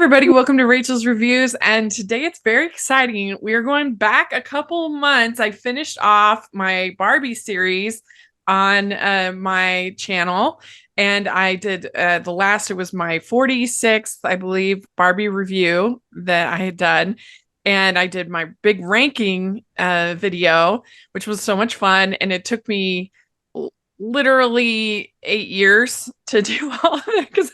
everybody. Welcome to Rachel's Reviews. And today it's very exciting. We are going back a couple months. I finished off my Barbie series on my channel, and I did it was my 46th, I believe, Barbie review that I had done. And I did my big ranking video, which was so much fun. And it took me literally 8 years to do all of it because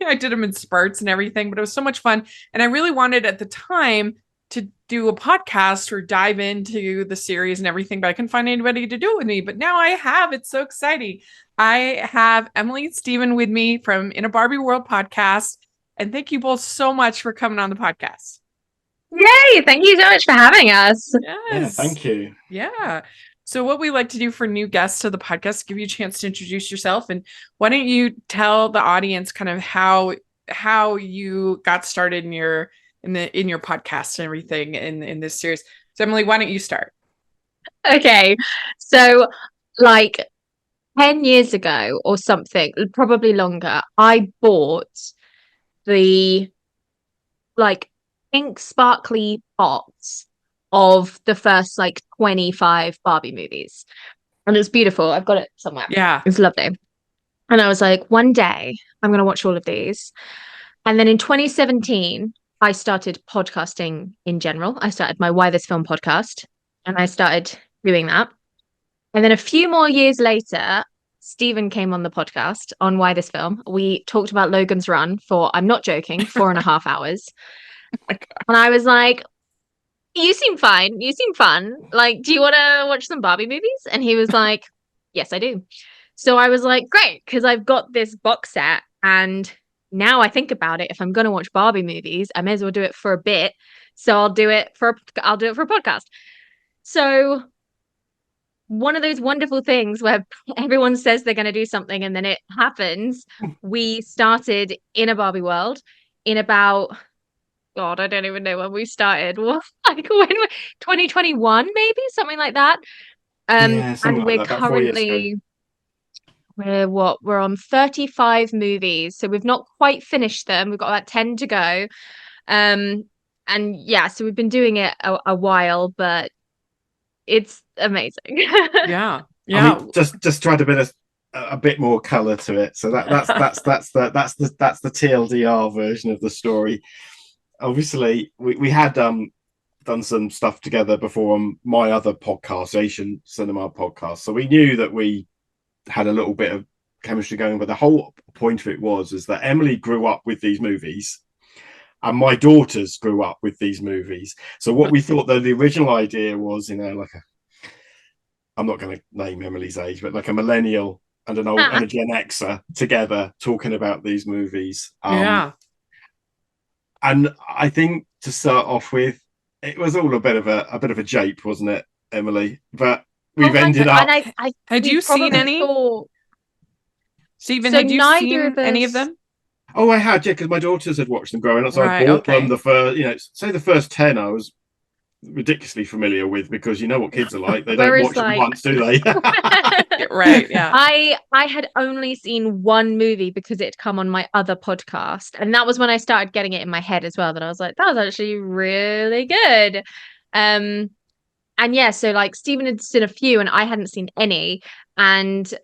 I did them in spurts and everything, but it was so much fun. And I really wanted at the time to do a podcast or dive into the series and everything, but I couldn't find anybody to do it with me. But now I have. It's so exciting. I have Emily and Steven with me from In a Barbie World podcast. And thank you both so much for coming on the podcast. Yay! Thank you so much for having us. Yes. Yeah, thank you. Yeah. So what we like to do for new guests to the podcast, give you a chance to introduce yourself. And why don't you tell the audience kind of how you got started in your podcast and everything in this series. So Emily, why don't you start? Okay. So like 10 years ago or something, probably longer, I bought the like pink sparkly box of the first like 25 Barbie movies. And it's beautiful. I've got it somewhere. Yeah. It's lovely. And I was like, one day I'm going to watch all of these. And then in 2017, I started podcasting in general. I started my Why This Film podcast, and I started doing that. And then a few more years later, Steven came on the podcast on Why This Film. We talked about Logan's Run for, I'm not joking, 4.5 hours. And I was like, you seem fine. You seem fun. Like, do you want to watch some Barbie movies? And he was like, yes, I do. So I was like, great, because I've got this box set. And now I think about it, if I'm going to watch Barbie movies, I may as well do it for a bit. So I'll do it for a podcast. So one of those wonderful things where everyone says they're going to do something and then it happens. We started In a Barbie World in about... God, I don't even know when we started. Well, like when 2021, maybe something like that. Yeah, And we're like that, about 4 years ago. We're on 35 movies, so we've not quite finished them. We've got about 10 to go. And yeah, so we've been doing it a while, but it's amazing. Yeah. I mean, just to add a bit more color to it. So that's the TLDR version of the story. Obviously, we had done some stuff together before on my other podcast, Asian Cinema Podcast. So we knew that we had a little bit of chemistry going, but the whole point of it was that Emily grew up with these movies and my daughters grew up with these movies. So what we thought that the original idea was, I'm not going to name Emily's age, but like a millennial and a Gen Xer together talking about these movies. Yeah. And I think to start off with, it was all a bit of a jape, wasn't it, Emily? But we've ended up. Had you seen any? Steven, had you seen any of them? Oh, I had, yeah, because my daughters had watched them growing up. So I bought them the first 10 I was ridiculously familiar with, because you know what kids are like. They don't watch them once, do they? Right, yeah. I had only seen one movie because it had come on my other podcast, and that was when I started getting it in my head as well, that I was like, that was actually really good. And yeah, so like Steven had seen a few and I hadn't seen any, and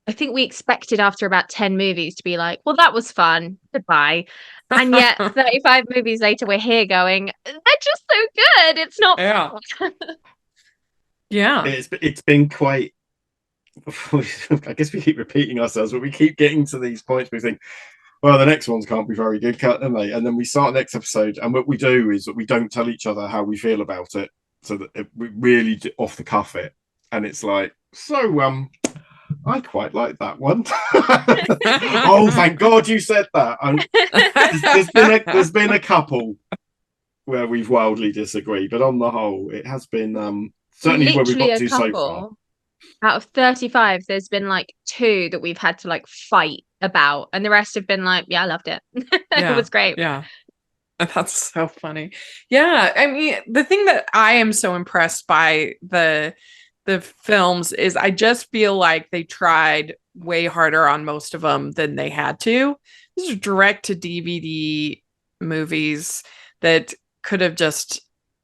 I think we expected after about 10 movies to be like, well, that was fun, goodbye. And yet 35 movies later, we're here going, they're just so good. It's not. Yeah. It's been quite. I guess we keep repeating ourselves, but we keep getting to these points where we think, well, the next ones can't be very good, can they? And then we start the next episode, and what we do is that we don't tell each other how we feel about it, so that we really off the cuff it, and it's like, so I quite like that one. Oh, thank God you said that. There's been a couple where we've wildly disagreed, but on the whole, it has been certainly where we've got to so far. Out of 35, there's been like 2 that we've had to like fight about, and the rest have been like, yeah, I loved it. It was great. Yeah. That's so funny. Yeah. I mean, the thing that I am so impressed by the films is I just feel like they tried way harder on most of them than they had to. This is direct to DVD movies that could have just,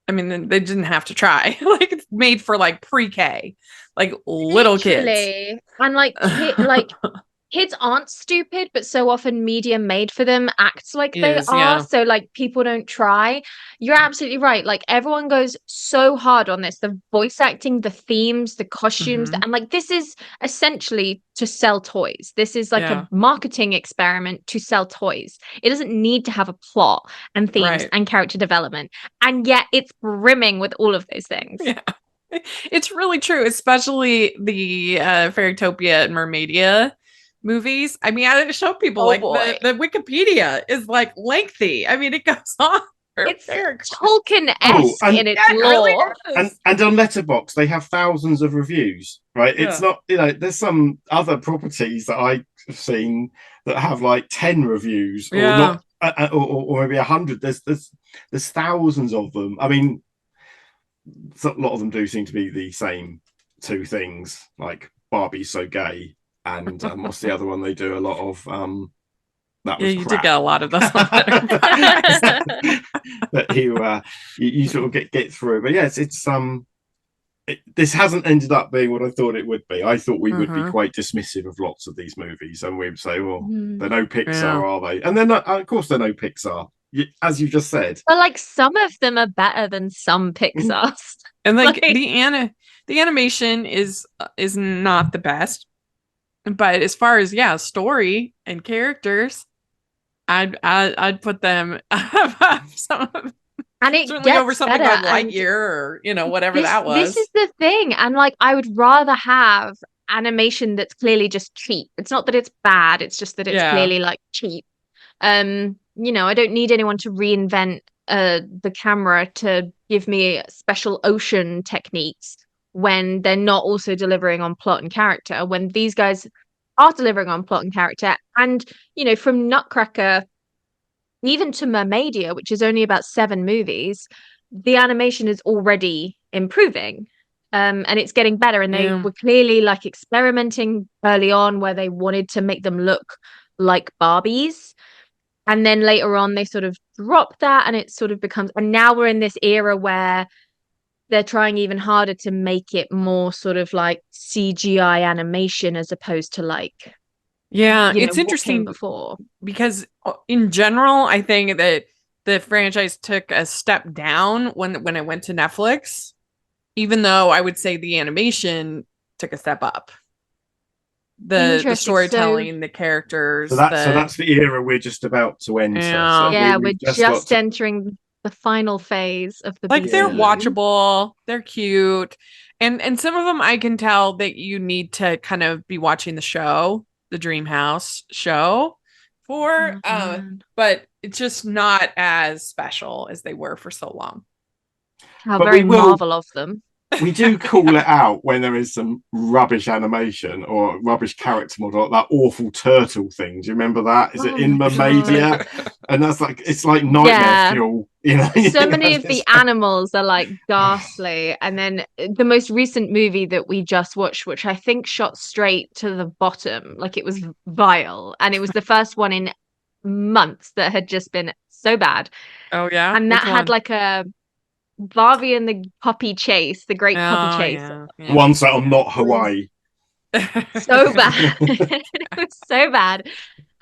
I mean, they didn't have to try. Like it's made for like pre-K, like little kids. Literally. And kids aren't stupid, but so often media made for them acts like they Is, are. yeah. So like people don't try. You're absolutely right. Like everyone goes so hard on this. The voice acting, the themes, the costumes, Mhm. and like this is essentially to sell toys. This is like Yeah. a marketing experiment to sell toys. It doesn't need to have a plot and themes Right. and character development. And yet it's brimming with all of those things. Yeah. It's really true, especially the Fairytopia and Mermaidia movies. I mean, I show people Oh like boy. the Wikipedia is like lengthy. I mean, it goes on. It's characters. Tolkien-esque and in its Yeah, it really lore. is. and on Letterbox they have thousands of reviews, right? It's Yeah. not, there's some other properties that I've seen that have like 10 reviews or Yeah. not, or maybe 100. There's thousands of them. I mean, a lot of them do seem to be the same two things, like Barbie's so gay, and what's the other one they do a lot of? That Yeah, was you did crap. get a lot of those on Letterboxd. That you sort of get through. But yes, this hasn't ended up being what I thought it would be. I thought we would be Mhm. quite dismissive of lots of these movies, and we'd say, "Well, Mhm. they're no Pixar, Yeah. are they?" And they're not. Of course, they're no Pixar, as you just said. But like some of them are better than some Pixar's. And like Like- the animation is not the best, but as far as story and characters, I'd put them some of, And it certainly gets over something better. like And Lightyear or whatever that this was. is the thing. And like I would rather have animation that's clearly just cheap. It's not that it's bad, it's just that it's Yeah. clearly like cheap. I don't need anyone to reinvent the camera to give me special ocean techniques when they're not also delivering on plot and character, when these guys are delivering on plot and character. And from Nutcracker even to Mermaidia, which is only about 7 movies, the animation is already improving. And it's getting better. And they Yeah. were clearly like experimenting early on where they wanted to make them look like Barbies. And then later on, they sort of drop that and it sort of becomes, and now we're in this era where they're trying even harder to make it more sort of like CGI animation as opposed to like, Yeah, it's what came interesting before. because in general, I think that the franchise took a step down when it went to Netflix, even though I would say the animation took a step up. The Interesting. storytelling, the characters. So that's the era we're just about to enter. Yeah. So Yeah, we've we're just got entering the final phase of the like they're BCE. watchable, they're cute, and some of them I can tell that you need to kind of be watching the show, the Dream House show, for, Mhm. but it's just not as special as they were for so long. How But very we will- Marvel of them. we do call it out when there is some rubbish animation or rubbish character model, like that awful turtle thing. Do you remember that? Is it Oh in my Mermaidia? And that's like, it's like nightmare Yeah. fuel. So many of the animals are like ghastly. And then the most recent movie that we just watched, which I think shot straight to the bottom, like it was vile. And it was the first one in months that had just been so bad. Oh yeah, And that had like a Barbie and the puppy chase, the great puppy chase. Yeah. One set on Not Hawaii. So bad. It was so bad.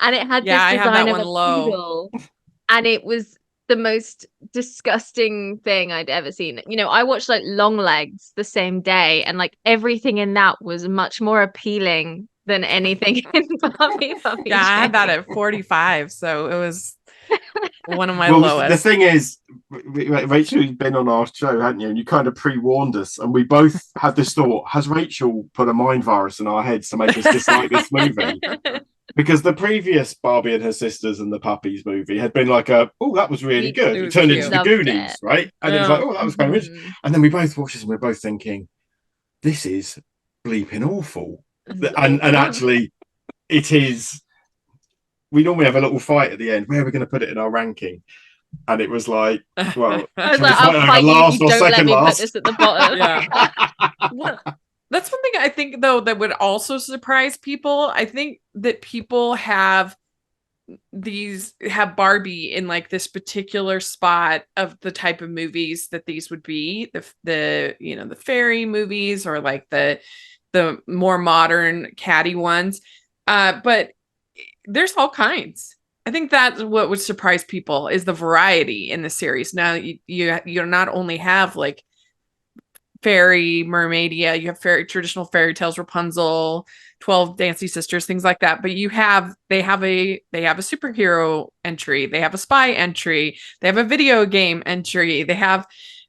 And it had Yeah, I this have that design of one a low. poodle. And it was the most disgusting thing I'd ever seen. I watched like Longlegs the same day, and like everything in that was much more appealing than anything in Barbie Puppy Yeah, I had that Chase. at 45, so it was one of my Well, lowest. the thing is, Rachel, you've been on our show, hadn't you? And you kind of pre-warned us, and we both had this thought: has Rachel put a mind virus in our heads to make us dislike this movie? Because the previous Barbie and her sisters and the puppies movie had been like that was really good. It It was turned cute. into the Loved Goonies, it. right? And it was Yeah. like, that was kind of interesting. Mhm. And then we both watched this and we're both thinking, this is bleeping awful. It's And awful. actually, it is. We normally have a little fight at the end. Where are we going to put it in our ranking? And it was like, well, I was shall we like, I'll over fight you last if you or don't let second me put last? this at the bottom. Yeah. That's one thing I think, though, that would also surprise people. I think that people have these have Barbie in like this particular spot of the type of movies that these would be, the the fairy movies, or like the more modern catty ones. But there's all kinds. I think that's what would surprise people, is the variety in the series. Now you not only have like fairy mermaidia, you have traditional fairy tales, Rapunzel, 12 Dancing Sisters, things like that, but they have a superhero entry, they have a spy entry, they have a video game entry,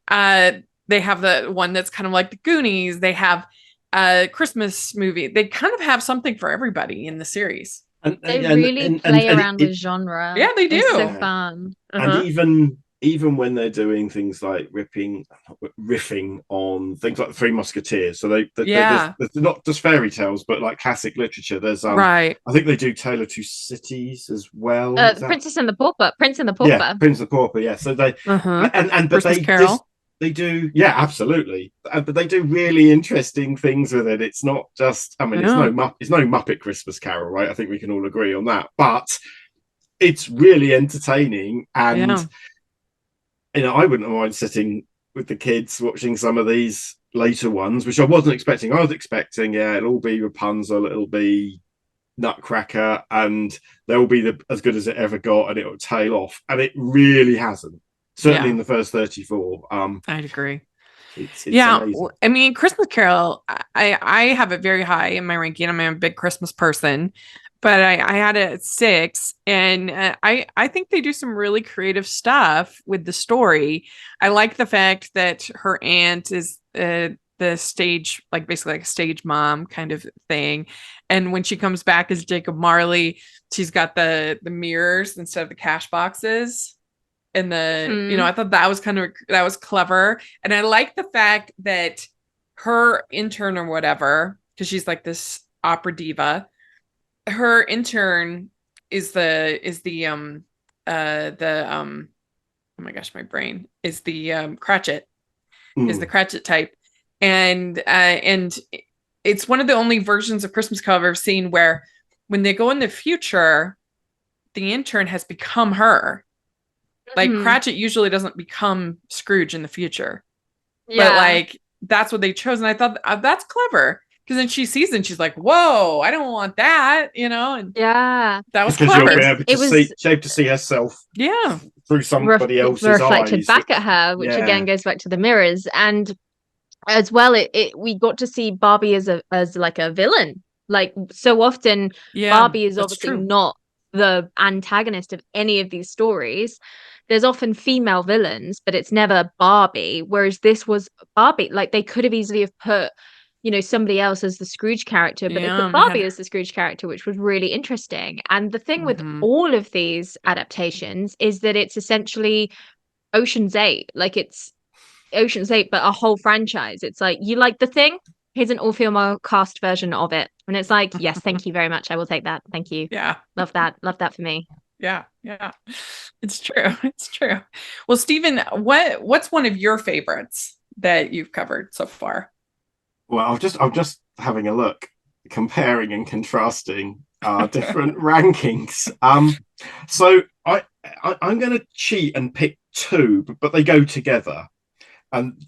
uh they have the one that's kind of like the Goonies, they have a Christmas movie. They kind of have something for everybody in the series. They really play around with genre. Yeah, they do. It's so Yeah. fun. And even when they're doing things like riffing on things like the Three Musketeers, so there's not just fairy tales, but like classic literature. There's Right. I think they do Tale of Two Cities as well. Princess and the Pauper. Prince and the Pauper. Yeah, Prince and the Pauper. Yeah, so they but Christmas Carol. They do, yeah, absolutely. But they do really interesting things with it. It's not just, I mean, it's no Muppet Christmas Carol, right? I think we can all agree on that. But it's really entertaining, and I wouldn't mind sitting with the kids watching some of these later ones, which I wasn't expecting. I was expecting, it'll all be Rapunzel, it'll be Nutcracker, and they'll be as good as it ever got, and it'll tail off, and it really hasn't. Certainly in the first 34. I'd agree. It's amazing. I mean, Christmas Carol, I have it very high in my ranking. I'm a big Christmas person, but I had it at 6, and I think they do some really creative stuff with the story. I like the fact that her aunt is the stage, like basically like a stage mom kind of thing, and when she comes back as Jacob Marley, she's got the mirrors instead of the cash boxes. And I thought that was clever. And I like the fact that her intern or whatever, because she's like this opera diva, her intern is the oh my gosh, my brain is the Cratchit, is the Cratchit type. And it's one of the only versions of Christmas Carol I've ever seen where when they go in the future, the intern has become her. Like Cratchit usually doesn't become Scrooge in the future, but like that's what they chose, and I thought that's clever, because then she sees it and she's like, "Whoa, I don't want that," and that was because clever. You'll be able to see herself, through somebody else's reflected eyes, back at her, which again goes back to the mirrors, and as well, we got to see Barbie as like a villain. Like so often, Barbie is obviously not the antagonist of any of these stories. There's often female villains, but it's never Barbie. Whereas this was Barbie. Like they could have easily have put, somebody else as the Scrooge character, but they put Barbie as the Scrooge character, which was really interesting. And the thing with all of these adaptations is that it's essentially Ocean's 8. Like it's Ocean's 8, but a whole franchise. It's like, you like The Thing? Here's an all-female cast version of it. And it's like, yes, thank you very much. I will take that. Thank you. Yeah. Love that. Love that for me. Yeah. It's true. It's true. Well, Stephen, what's one of your favorites that you've covered so far? Well, I'm just having a look, comparing and contrasting our different rankings. So I'm going to cheat and pick 2, but they go together. And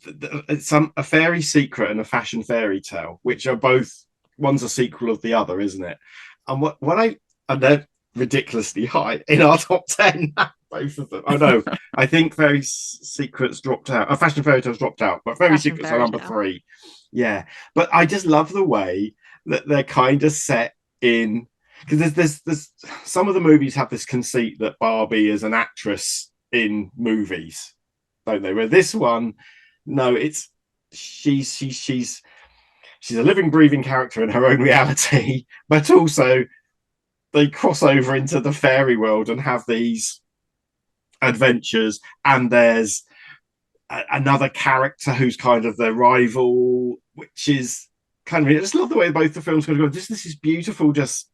it's a fairy secret and a fashion fairy tale, which are both, one's a sequel of the other, isn't it? And and they're ridiculously high in our top 10, both of them. Oh no, I think Fairy Secrets dropped out. Fashion Fairy Tales dropped out, but Fairy Secrets are number 3. Yeah, but I just love the way that they're kind of set in, because there's some of the movies have this conceit that Barbie is an actress in movies, don't they? Where this one, no, it's she's a living, breathing character in her own reality, but also they cross over into the fairy world and have these adventures, and there's another character who's kind of their rival, which is kind of, I just love the way both the films kind of go, this is beautiful. Just,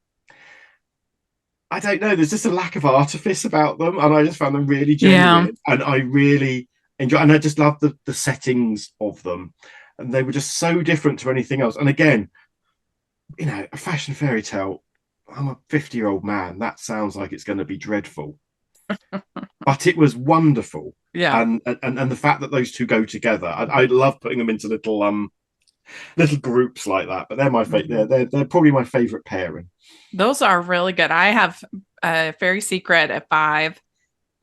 I don't know, there's just a lack of artifice about them, and I just found them really genuine, and I really enjoy, and I just love the settings of them, and they were just so different to anything else. And again, a fashion fairy tale, I'm a 50-year-old man. That sounds like it's going to be dreadful. But it was wonderful. Yeah. And the fact that those two go together, I love putting them into little groups like that. But they're my favorite. They're probably my favorite pairing. Those are really good. I have Fairy Secret at 5,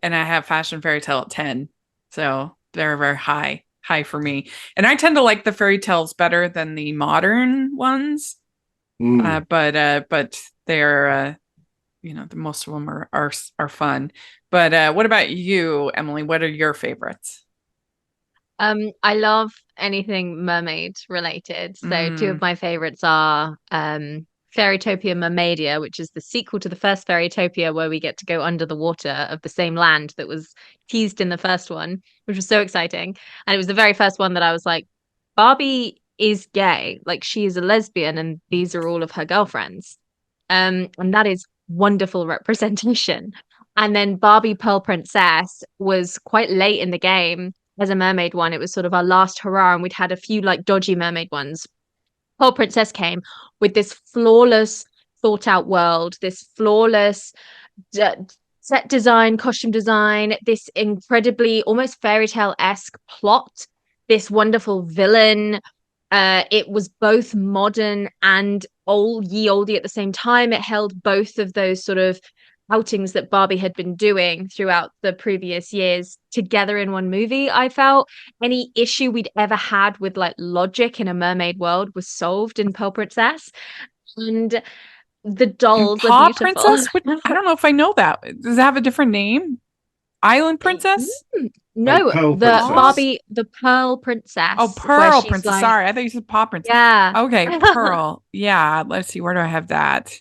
and I have Fashion Fairy Tale at 10. So they're very high for me. And I tend to like the fairy tales better than the modern ones. But they're the most of them are fun. But what about you, Emily? What are your favorites? I love anything mermaid related. So two of Mm. my favorites are Fairytopia Mermaidia, which is the sequel to the first Fairytopia, where we get to go under the water of the same land that was teased in the first one, which was so exciting. And it was the very first one that I was like, Barbie is gay, like she is a lesbian, and these are all of her girlfriends. And that is wonderful representation. And then Barbie Pearl Princess was quite late in the game as a mermaid one. It was sort of our last hurrah, and we'd had a few like dodgy mermaid ones. Pearl Princess came with this flawless, thought out world, this flawless set design, costume design, this incredibly almost fairy tale-esque plot, this wonderful villain. It was both modern and oldie at the same time. It held both of those sort of outings that Barbie had been doing throughout the previous years together in one movie. I felt any issue we'd ever had with like logic in a mermaid world was solved in Pearl Princess. And the dolls are Paw beautiful. Princess? I don't know if I know that. Does it have a different name? Island Princess? No, Pearl the Princess. Barbie, the Pearl Princess. Oh, where Pearl she's Princess. like, Sorry, I thought you said Paw Princess. yeah. Okay, Pearl. Yeah, let's see. Where do I have that?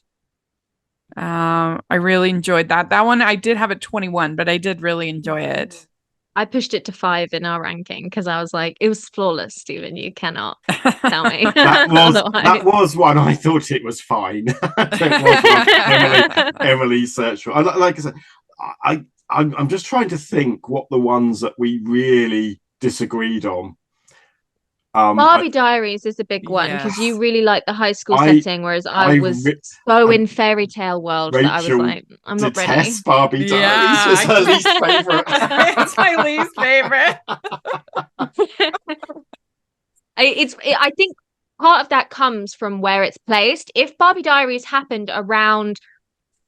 I really enjoyed that. That one I did have at 21, but I did really enjoy it. I pushed it to 5 in our ranking because I was like, it was flawless, Stephen. You cannot tell me That otherwise. was one I thought it was fine. It was one Emily searched for. Like I said, I'm just trying to think what the ones that we really disagreed on. Barbie Diaries is a big one because Yes. you really like the high school I- setting, whereas I was so in fairy tale world that I was Rachel like, I'm not ready. detests Barbie Diaries. Yeah, Was her least favorite. It's my least favorite. I think part of that comes from where it's placed. If Barbie Diaries happened around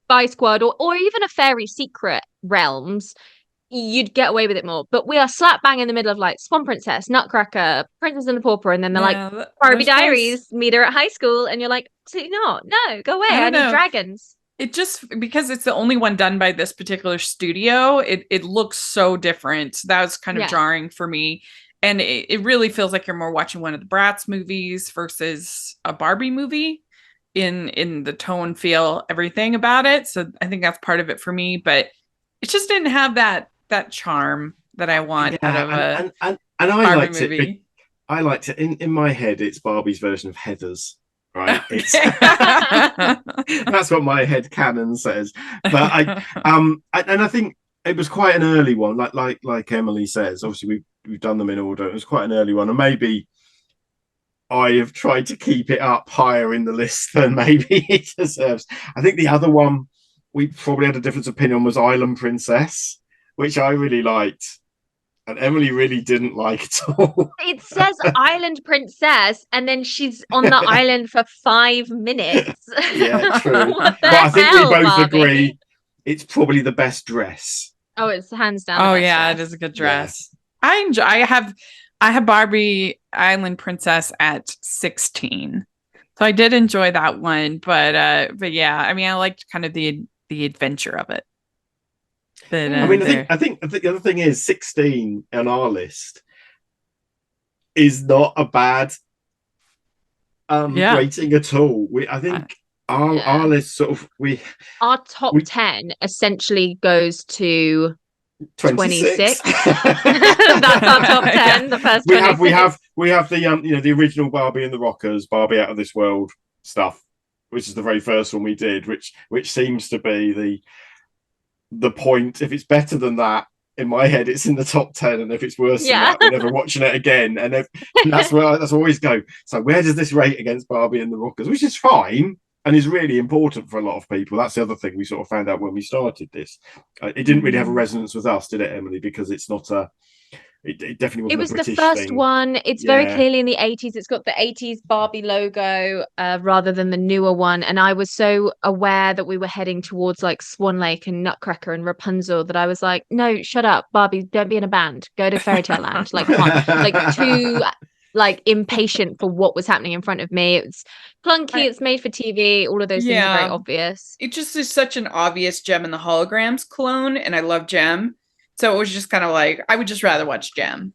Spy Squad or even a Fairy Secret realms, you'd get away with it more. But we are slap bang in the middle of like Swan Princess, Nutcracker, Princess and the Pauper, and then they're like Barbie Diaries, meet her at high school, and you're like, absolutely not. No, go away. I need dragons. It just because it's the only one done by this particular studio, it looks so different. That was kind of jarring for me. And it really feels like you're more watching one of the Bratz movies versus a Barbie movie in the tone, feel, everything about it. So I think that's part of it for me. But it just didn't have that charm that I want out of a I Barbie liked movie. it. I liked it. In my head, it's Barbie's version of Heathers. Right, it's that's what my head canon says. But I think it was quite an early one, like Emily says. Obviously, we've done them in order. It was quite an early one, and maybe I have tried to keep it up higher in the list than maybe it deserves. I think the other one we probably had a different opinion was Island Princess, which I really liked. And Emily really didn't like at all. It says Island Princess, and then she's on the island for 5 minutes. Yeah, true. What the But I think hell, we both Barbie? agree it's probably the best dress. Oh, it's hands down. Oh the best yeah, dress. it is a good dress. Yeah. I enjoy. I have Barbie Island Princess at 16, so I did enjoy that one. But yeah, I mean, I liked kind of the adventure of it. But, I mean, I think the other thing is 16 on our list is not a bad rating at all. I think our list sort of our top 10 essentially goes to 26. That's our top 10. The first 26. we have the the original Barbie and the Rockers, Barbie Out of This World stuff, which is the very first one we did, which seems to be the point. If it's better than that, in my head, it's in the top 10, and if it's worse than that, we're never watching it again. And that's where I always go. So where does this rate against Barbie and the Rockers? Which is fine. and is really important for a lot of people. That's the other thing we sort of found out when we started this. It didn't really have a resonance with us, did it, Emily? Because it's not a. It definitely It wasn't a was the British first thing. one. It's very Yeah. clearly in the 80s. It's got the 80s Barbie logo rather than the newer one. And I was so aware that we were heading towards like Swan Lake and Nutcracker and Rapunzel that I was like, no, shut up, Barbie, don't be in a band. Go to Fairy Tale Land. Like, come on. Like, too like impatient for what was happening in front of me. It's clunky, it's made for TV. All of those things are very Yeah. obvious. It just is such an obvious Gem and the Holograms clone, and I love Gem. So it was just kind of like, I would just rather watch Gem.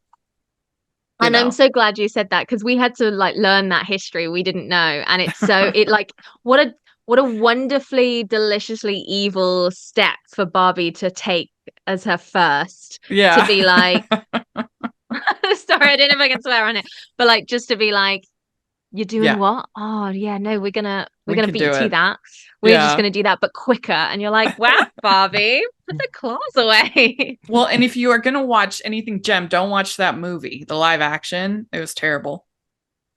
And I'm so glad you said that, because we had to like learn that history. We didn't know. And it's so it like what a wonderfully deliciously evil step for Barbie to take as her first. Yeah. To be like sorry, I don't know if I can swear on it, but like just to be like, you're doing what? Oh yeah, no, we're gonna beat you to that. We're just gonna do that, but quicker. And you're like, wow, Barbie, put the claws away. Well, and if you are gonna watch anything Gem, don't watch that movie, the live action. It was terrible.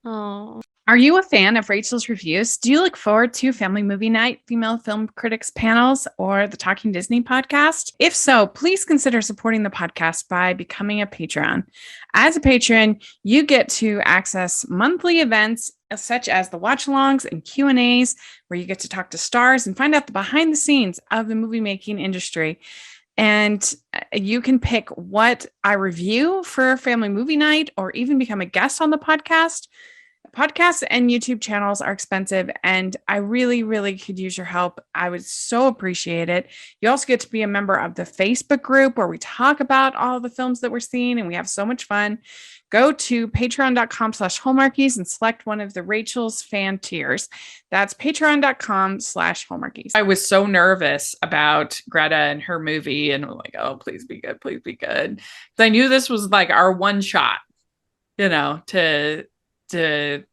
Oh. Are you a fan of Rachel's reviews? Do you look forward to Family Movie Night, Female Film Critics panels, or the Talking Disney podcast? If so, please consider supporting the podcast by becoming a Patreon. As a patron, you get to access monthly events such as the watch-alongs and Q&As, where you get to talk to stars and find out the behind the scenes of the movie making industry. And you can pick what I review for Family Movie Night, or even become a guest on the podcast. Podcasts and YouTube channels are expensive, and I really, really could use your help. I would so appreciate it. You also get to be a member of the Facebook group where we talk about all the films that we're seeing, and we have so much fun. Go to patreon.com/Hallmarkies and select one of the Rachel's fan tiers. That's patreon.com/Hallmarkies. I was so nervous about Greta and her movie, and I'm like, oh, please be good. Please be good. I knew this was like our one shot, to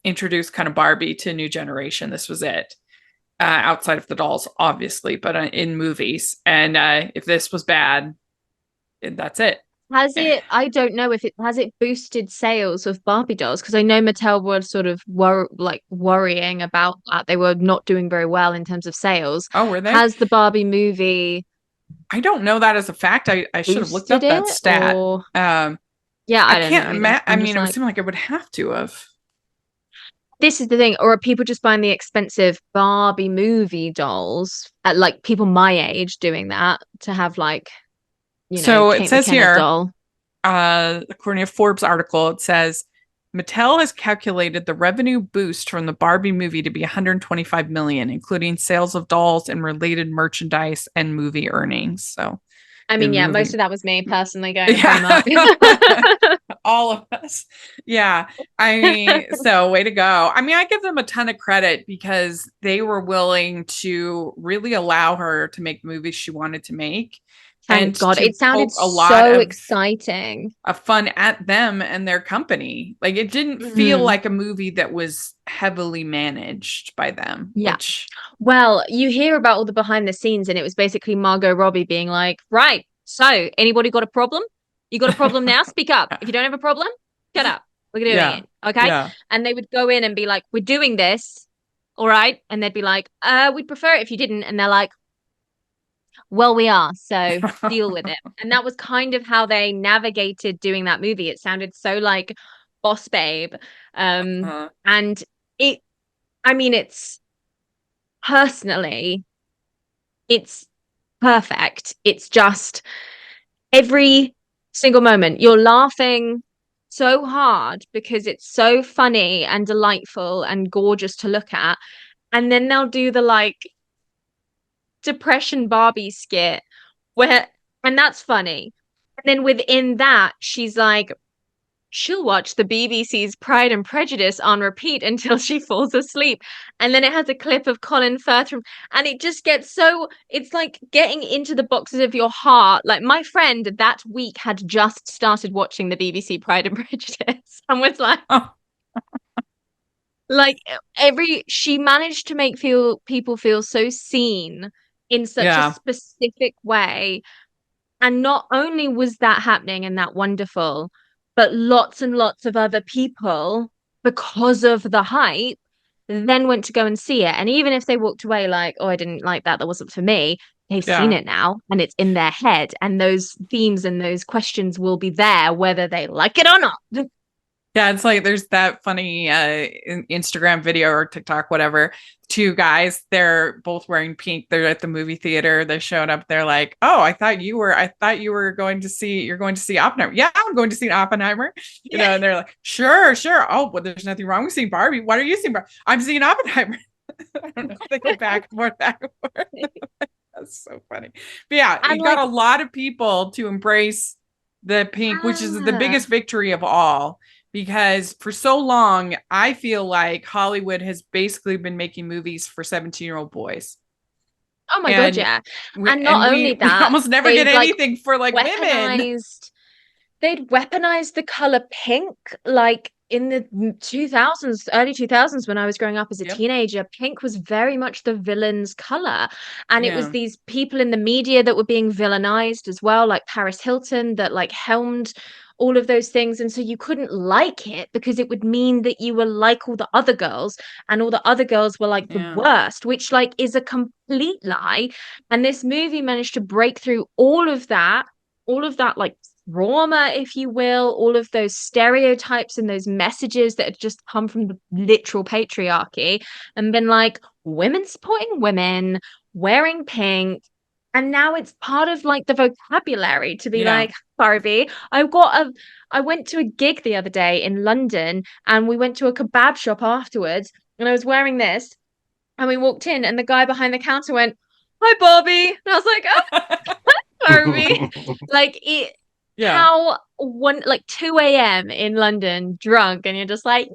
introduce kind of Barbie to a new generation. This was it, outside of the dolls, obviously, but in movies. And if this was bad, that's it. Has it? I don't know if it has it boosted sales of Barbie dolls, because I know Mattel were sort of worrying about that. They were not doing very well in terms of sales. Oh, were they? Has the Barbie movie? I don't know that as a fact. I should have looked up that stat. Or... yeah, I can't imagine. I mean, it would like... seem like it would have to have. This is the thing, or are people just buying the expensive Barbie movie dolls at like people my age doing that to have like, so Kate it says McKenna here, doll. According to a Forbes article, it says Mattel has calculated the revenue boost from the Barbie movie to be 125 million, including sales of dolls and related merchandise and movie earnings. So I mean, yeah, most of that was me personally going to all of us. Yeah. I mean, so way to go. I mean, I give them a ton of credit because they were willing to really allow her to make movies she wanted to make. Thank God. It sounded so exciting. Of fun at them and their company. Like, it didn't feel like a movie that was heavily managed by them. Yeah. Well, you hear about all the behind the scenes, and it was basically Margot Robbie being like, right, so anybody got a problem? You got a problem now? Speak up. If you don't have a problem, shut up. We're doing it. Okay. Yeah. And they would go in and be like, we're doing this. All right. And they'd be like, we'd prefer it if you didn't. And they're like, well, we are, so deal with it. And that was kind of how they navigated doing that movie. It sounded so like Boss Babe. And it's personally, it's perfect. It's just every single moment you're laughing so hard because it's so funny and delightful and gorgeous to look at. And then they'll do the like Depression Barbie skit and that's funny. And then within that, she's like, she'll watch the BBC's Pride and Prejudice on repeat until she falls asleep. And then it has a clip of Colin Firth and it just gets so, it's like getting into the boxes of your heart. Like my friend that week had just started watching the BBC Pride and Prejudice and was like, like she managed to make people feel so seen in such a specific way. And not only was that happening and that wonderful, but lots and lots of other people, because of the hype, then went to go and see it. And even if they walked away like, oh, I didn't like that, that wasn't for me, they've seen Yeah. it now and it's in their head. And those themes and those questions will be there whether they like it or not. Yeah, it's like there's that funny Instagram video or TikTok, whatever. Two guys, they're both wearing pink. They're at the movie theater. They showed up. They're like, "Oh, I thought you were going to see. You're going to see Oppenheimer." Yeah, I'm going to see Oppenheimer. You know, and they're like, "Sure, sure." Oh, well, there's nothing wrong with seeing Barbie. What are you seeing, Barbie? I'm seeing Oppenheimer. I don't know. They go back and forth, back and forth. That's so funny. But yeah, And it got a lot of people to embrace the pink, which is the biggest victory of all. Because for so long, I feel like Hollywood has basically been making movies for 17-year-old boys. Oh my God, yeah. And We not only that, almost never get anything for like women. They'd weaponized the color pink, like in the 2000s, early 2000s, when I was growing up as a teenager. Pink was very much the villain's color. And it was these people in the media that were being villainized as well, like Paris Hilton, that like helmed all of those things. And so you couldn't like it because it would mean that you were like all the other girls, and all the other girls were like the worst, which like is a complete lie. And this movie managed to break through all of that like trauma, if you will, all of those stereotypes and those messages that had just come from the literal patriarchy, and been like, women supporting women, wearing pink. And now it's part of like the vocabulary to be like, Barbie. I went to a gig the other day in London, and we went to a kebab shop afterwards, and I was wearing this, and we walked in, and the guy behind the counter went, "Hi, Barbie." And I was like, "Oh, Barbie." Like it. How like 2 a.m. in London, drunk, and you're just like,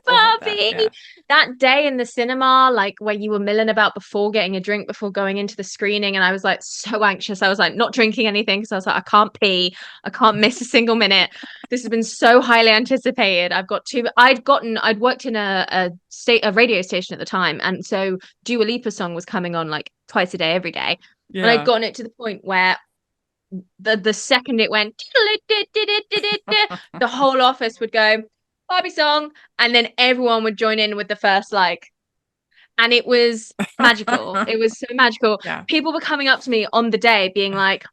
Barbie. That day in the cinema, like where you were milling about before getting a drink before going into the screening, and I was like so anxious. I was like not drinking anything because I was like, I can't pee, I can't miss a single minute. This has been so highly anticipated. I'd worked in a radio station at the time, and so Dua Lipa song was coming on like twice a day, every day. And I'd gotten it to the point where the second it went, the whole office would go, Barbie song, and then everyone would join in with the first like, and it was magical. It was so magical. People were coming up to me on the day being like,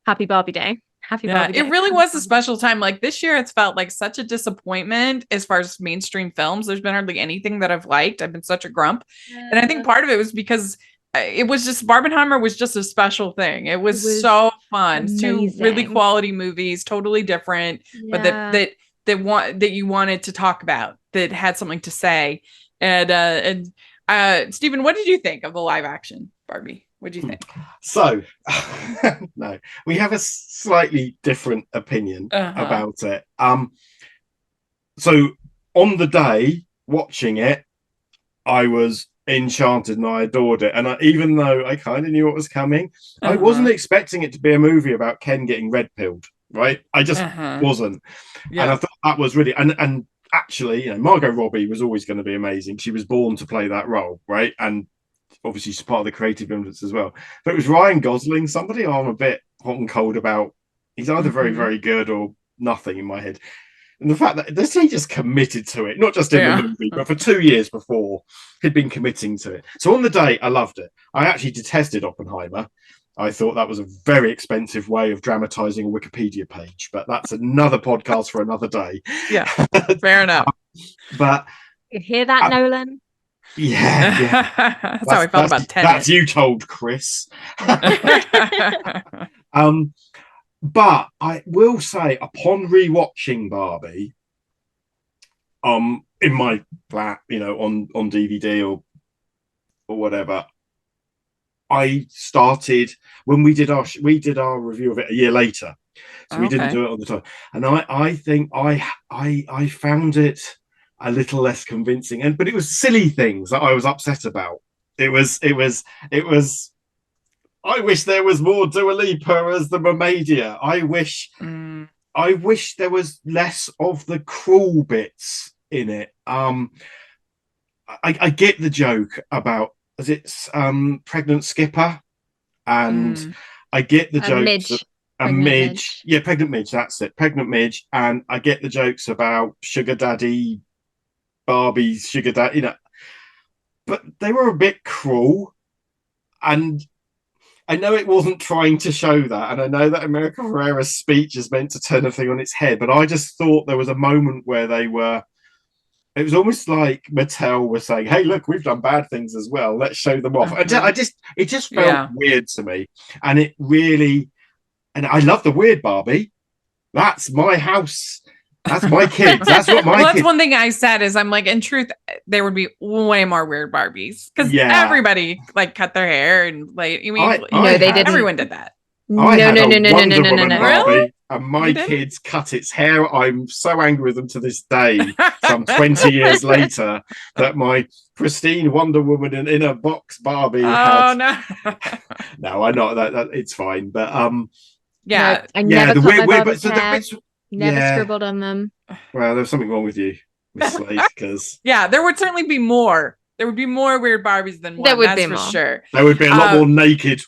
happy Barbie day. Happy Barbie day. It really was a special time. Like this year, it's felt like such a disappointment as far as mainstream films. There's been hardly anything that I've liked. I've been such a grump. And I think part of it was because it was just Barbenheimer was just a special thing. It was so fun. Amazing. 2 really quality movies, totally different, but that you wanted to talk about, that had something to say. And Stephen, what did you think of the live action Barbie? What do you think? So, no, we have a slightly different opinion about it. So on the day watching it, I was enchanted and I adored it. And even though I kind of knew what was coming, I wasn't expecting it to be a movie about Ken getting red pilled. Right, I just wasn't, and I thought that was really and actually, you know, Margot Robbie was always going to be amazing. She was born to play that role, right? And obviously she's part of the creative influence as well. But it was Ryan Gosling, somebody I'm a bit hot and cold about. He's either very, very good or nothing in my head. And the fact that he just committed to it, not just in the movie, but for 2 years before, he'd been committing to it. So on the day, I loved it. I actually detested Oppenheimer. I thought that was a very expensive way of dramatizing a Wikipedia page, but that's another podcast for another day. Yeah, fair enough. But you hear that, Nolan? Yeah. That's how I felt about Tenet. That's you told Chris. But I will say, upon rewatching Barbie, in my flat, you know, on DVD or whatever, I started when we did our review of it a year later, so we didn't do it on the time. And I think I found it a little less convincing, but it was silly things that I was upset about. It was. I wish there was more Dua Lipa as the Mermaidia. I wish there was less of the cruel bits in it. I get the joke about it's pregnant Skipper, and I get the jokes. Midge. Yeah, pregnant Midge. That's it, pregnant Midge, and I get the jokes about sugar daddy, Barbie's sugar daddy. You know, but they were a bit cruel. And I know it wasn't trying to show that, and I know that America Ferrera's speech is meant to turn a thing on its head, but I just thought there was a moment where they were. It was almost like Mattel was saying, "Hey, look, we've done bad things as well. Let's show them off." It just felt weird to me, and it really. And I love the weird Barbie. That's my house. That's my kids. That's what my that's kids. one thing I said is I'm like, in truth, there would be way more weird Barbies because everybody like cut their hair and like, they didn't. Everyone did that. No. Barbie, and my didn't? kids cut its hair. I'm so angry with them to this day, some 20 years later, that my pristine Wonder Woman in a box Barbie had. No. No, I know that it's fine, but yeah, I never the cut my weird, Barbie's but hair. the bits, Never scribbled on them. Well, there's something wrong with you, Miss Slade, because there would certainly be more. There would be more weird Barbies than one. There would that's be for more. Sure. there would be a lot more naked,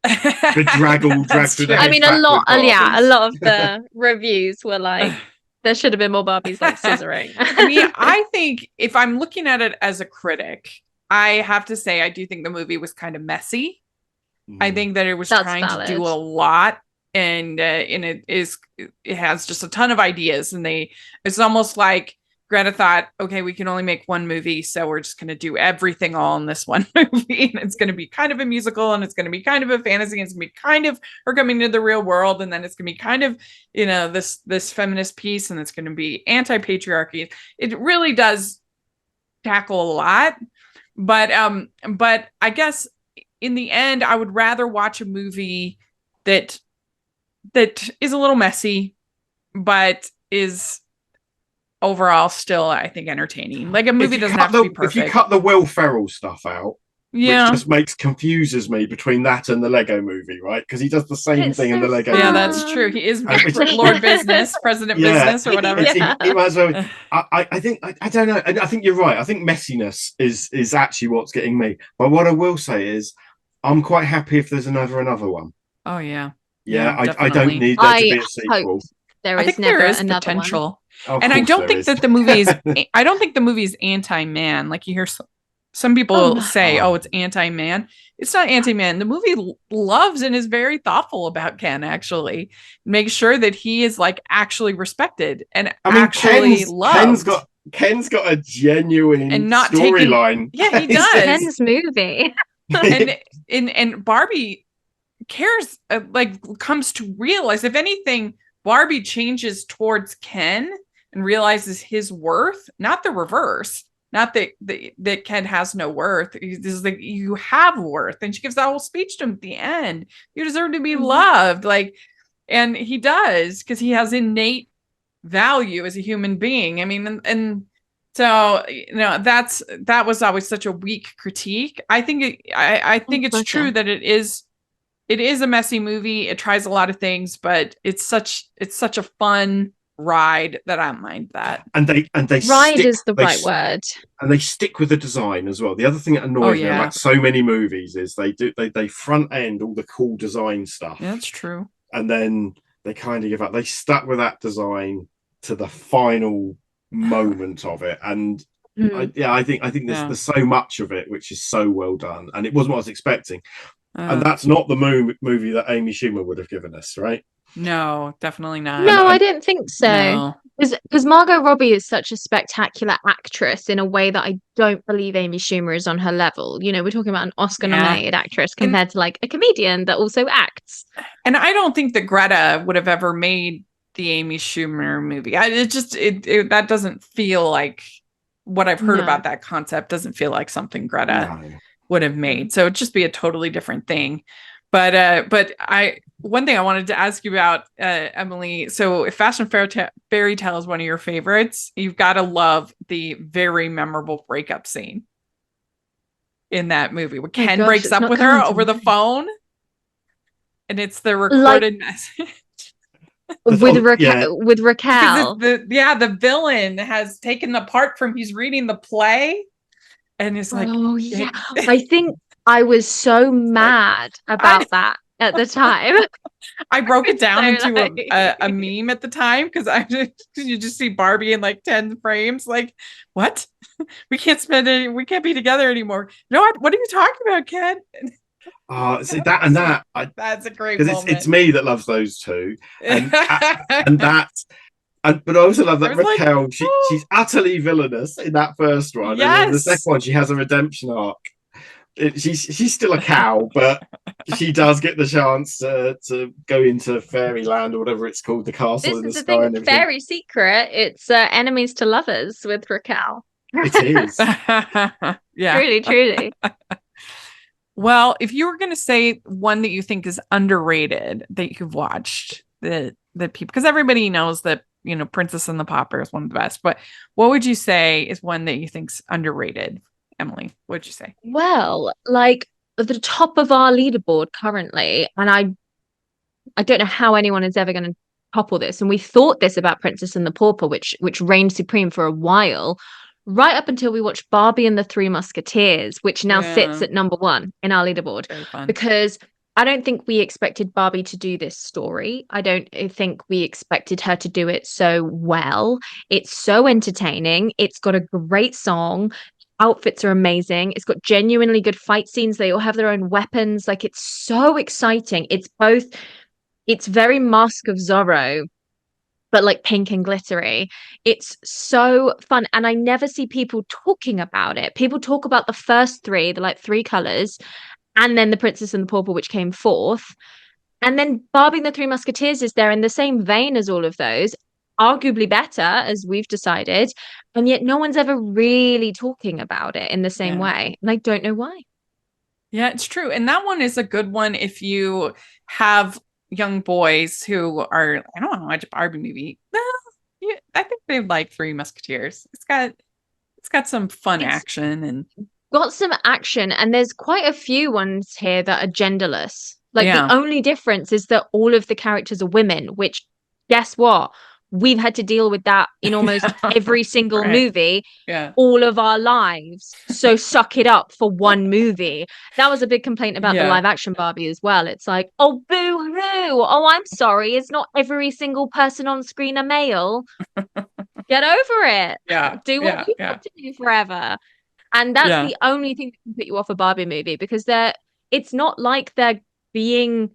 bedraggled, dragged through the I mean, a haystack lot. with Yeah, a Barbies. lot of the reviews were like, there should have been more Barbies like scissoring. I mean, I think if I'm looking at it as a critic, I have to say I do think the movie was kind of messy. I think that it was That's trying valid. to do a lot, and it has just a ton of ideas, and it's almost like Greta thought, okay, we can only make one movie, so we're just going to do everything all in this one movie, and it's going to be kind of a musical, and it's going to be kind of a fantasy, and it's going to be kind of her coming into the real world, and then it's going to be kind of this feminist piece, and it's going to be anti-patriarchy. It really does tackle a lot, but I guess in the end, I would rather watch a movie that is a little messy, but is overall still, I think, entertaining. Like a movie doesn't have to be perfect. If you cut the Will Ferrell stuff out, which just confuses me between that and the Lego movie, right? Because he does the same thing in the Lego movie. Yeah, that's true. He is Lord Business, President Business, or whatever. He might as well. I think I don't know. I think you're right. I think messiness is actually what's getting me. But what I will say is, I'm quite happy if there's another one. Oh yeah. Yeah, I don't need there to be a sequel. I think there is potential. One. And I don't think that the movie is. I don't think the movie is anti-man. Like you hear some people say, "Oh, it's anti-man." It's not anti-man. The movie loves and is very thoughtful about Ken. Actually, makes sure that he is like actually respected and actually loved. Ken's got a genuine and not storyline. Yeah, he does. Ken's movie. and Barbie cares, comes to realize, if anything, Barbie changes towards Ken and realizes his worth, not the reverse. Not that Ken has no worth. This is like, you have worth, and she gives that whole speech to him at the end. You deserve to be loved, and he does, because he has innate value as a human being. I mean, and so that was always such a weak critique. I think it's true that it is a messy movie. It tries a lot of things, but it's such a fun ride that I don't mind that. And they ride is the right word. And they stick with the design as well. The other thing that annoys me about so many movies is they front end all the cool design stuff. Yeah, that's true. And then they kind of give up. They stuck with that design to the final moment of it, and I think there's so much of it which is so well done, and it wasn't what I was expecting. And that's not the movie that Amy Schumer would have given us, right? No, definitely not. No, I didn't think so. No. Because Margot Robbie is such a spectacular actress in a way that I don't believe Amy Schumer is on her level. You know, we're talking about an Oscar-nominated actress compared to like a comedian that also acts. And I don't think that Greta would have ever made the Amy Schumer movie. That doesn't feel like what I've heard about that concept. Doesn't feel like something Greta would have made. So it'd just be a totally different thing. But one thing I wanted to ask you about, Emily. So if Fast and Fairy Tale is one of your favorites, you've got to love the very memorable breakup scene in that movie where Ken breaks up with her over the phone, and it's the recorded message. With Raquel. The villain has taken the part from he's reading the play, and it's like, I think I was so mad about that at the time. I broke it down So, into like- a meme at the time because you just see Barbie in like 10 frames. Like, what? We can't be together anymore. No, what are you talking about, Ken? See that and that. That's a great Because moment. it's me that loves those two, and that. But I also love I that was like, Raquel. oh. She's utterly villainous in that first one, and then the Yes. second one she has a redemption arc. She's still a cow, but she does get the chance to go into fairyland or whatever it's called, the castle This in the is the sky and thing. everything. Very secret. It's enemies to lovers with Raquel. It is. Yeah. Truly, truly. Well, if you were going to say one that you think is underrated that you've watched, the people, because everybody knows that, you know, Princess and the Pauper is one of the best, but what would you say is one that you think's underrated? Emily, what'd you say? Well, like at the top of our leaderboard currently, and I don't know how anyone is ever going to topple this. And we thought this about Princess and the Pauper, which reigned supreme for a while, right up until we watched Barbie and the Three Musketeers, which now sits at number 1 in our leaderboard. Very fun. Because I don't think we expected Barbie to do this story. I don't think we expected her to do it so well. It's so entertaining. It's got a great song. Outfits are amazing. It's got genuinely good fight scenes. They all have their own weapons. Like, it's so exciting. It's very Mask of Zorro, but like pink and glittery. It's so fun. And I never see people talking about it. People talk about the first 3, the like 3 colors, and then the Princess and the Pauper, which came 4th. And then Barbie and the Three Musketeers is there in the same vein as all of those, arguably better, as we've decided. And yet no one's ever really talking about it in the same way. And I don't know why. Yeah, it's true. And that one is a good one if you have young boys who are, I don't want to watch a Barbie movie. No, yeah, I think they like Three Musketeers. It's got some fun action and got some action, and there's quite a few ones here that are genderless. Like, the only difference is that all of the characters are women, which, guess what? We've had to deal with that in almost every single movie all of our lives. So suck it up for one movie. That was a big complaint about the live action Barbie as well. It's like, oh, boo-hoo. Oh, I'm sorry. It's not every single person on screen a male. Get over it. Do what you have to do forever. And that's the only thing that can put you off a Barbie movie, because it's not like they're doing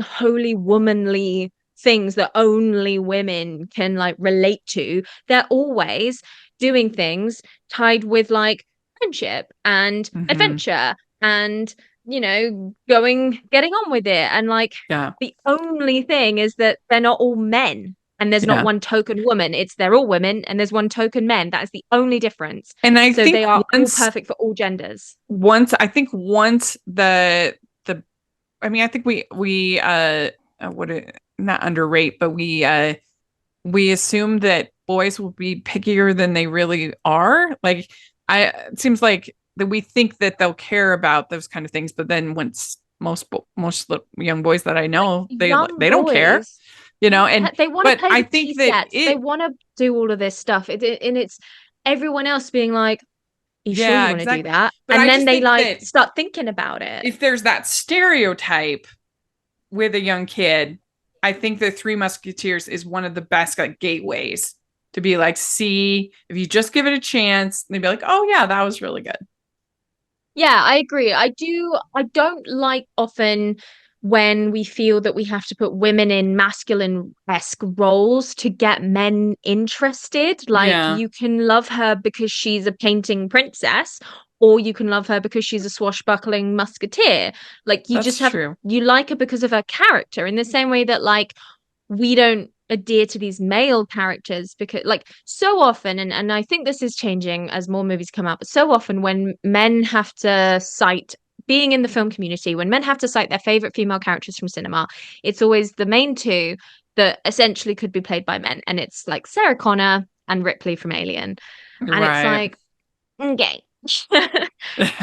wholly womanly things that only women can like relate to. They're always doing things tied with like friendship and adventure and, you know, getting on with it. And like the only thing is that they're not all men. And there's not one token woman. They're all women, and there's one token men. That is the only difference. And I think they are all perfect for all genders. Once I think I think we not underrate, but we assume that boys will be pickier than they really are. Like, it seems like that we think that they'll care about those kind of things, but then once most young boys that I know, they don't care. You know, and they want to play I the think that they want to do all of this stuff. And it's everyone else being like, you sure you want to do that? But and then they like start thinking about it. If there's that stereotype with a young kid, I think the Three Musketeers is one of the best like gateways to be like, see, if you just give it a chance, they'd be like, oh yeah, that was really good. Yeah, I agree. I don't like often when we feel that we have to put women in masculine-esque roles to get men interested. Like, you can love her because she's a painting princess, or you can love her because she's a swashbuckling musketeer. Like, you you like her because of her character, in the same way that like we don't adhere to these male characters because like so often, and I think this is changing as more movies come out, but so often when men have to cite, being in the film community, when men have to cite their favorite female characters from cinema, it's always the main 2 that essentially could be played by men, and it's like Sarah Connor and Ripley from Alien. And it's like, okay.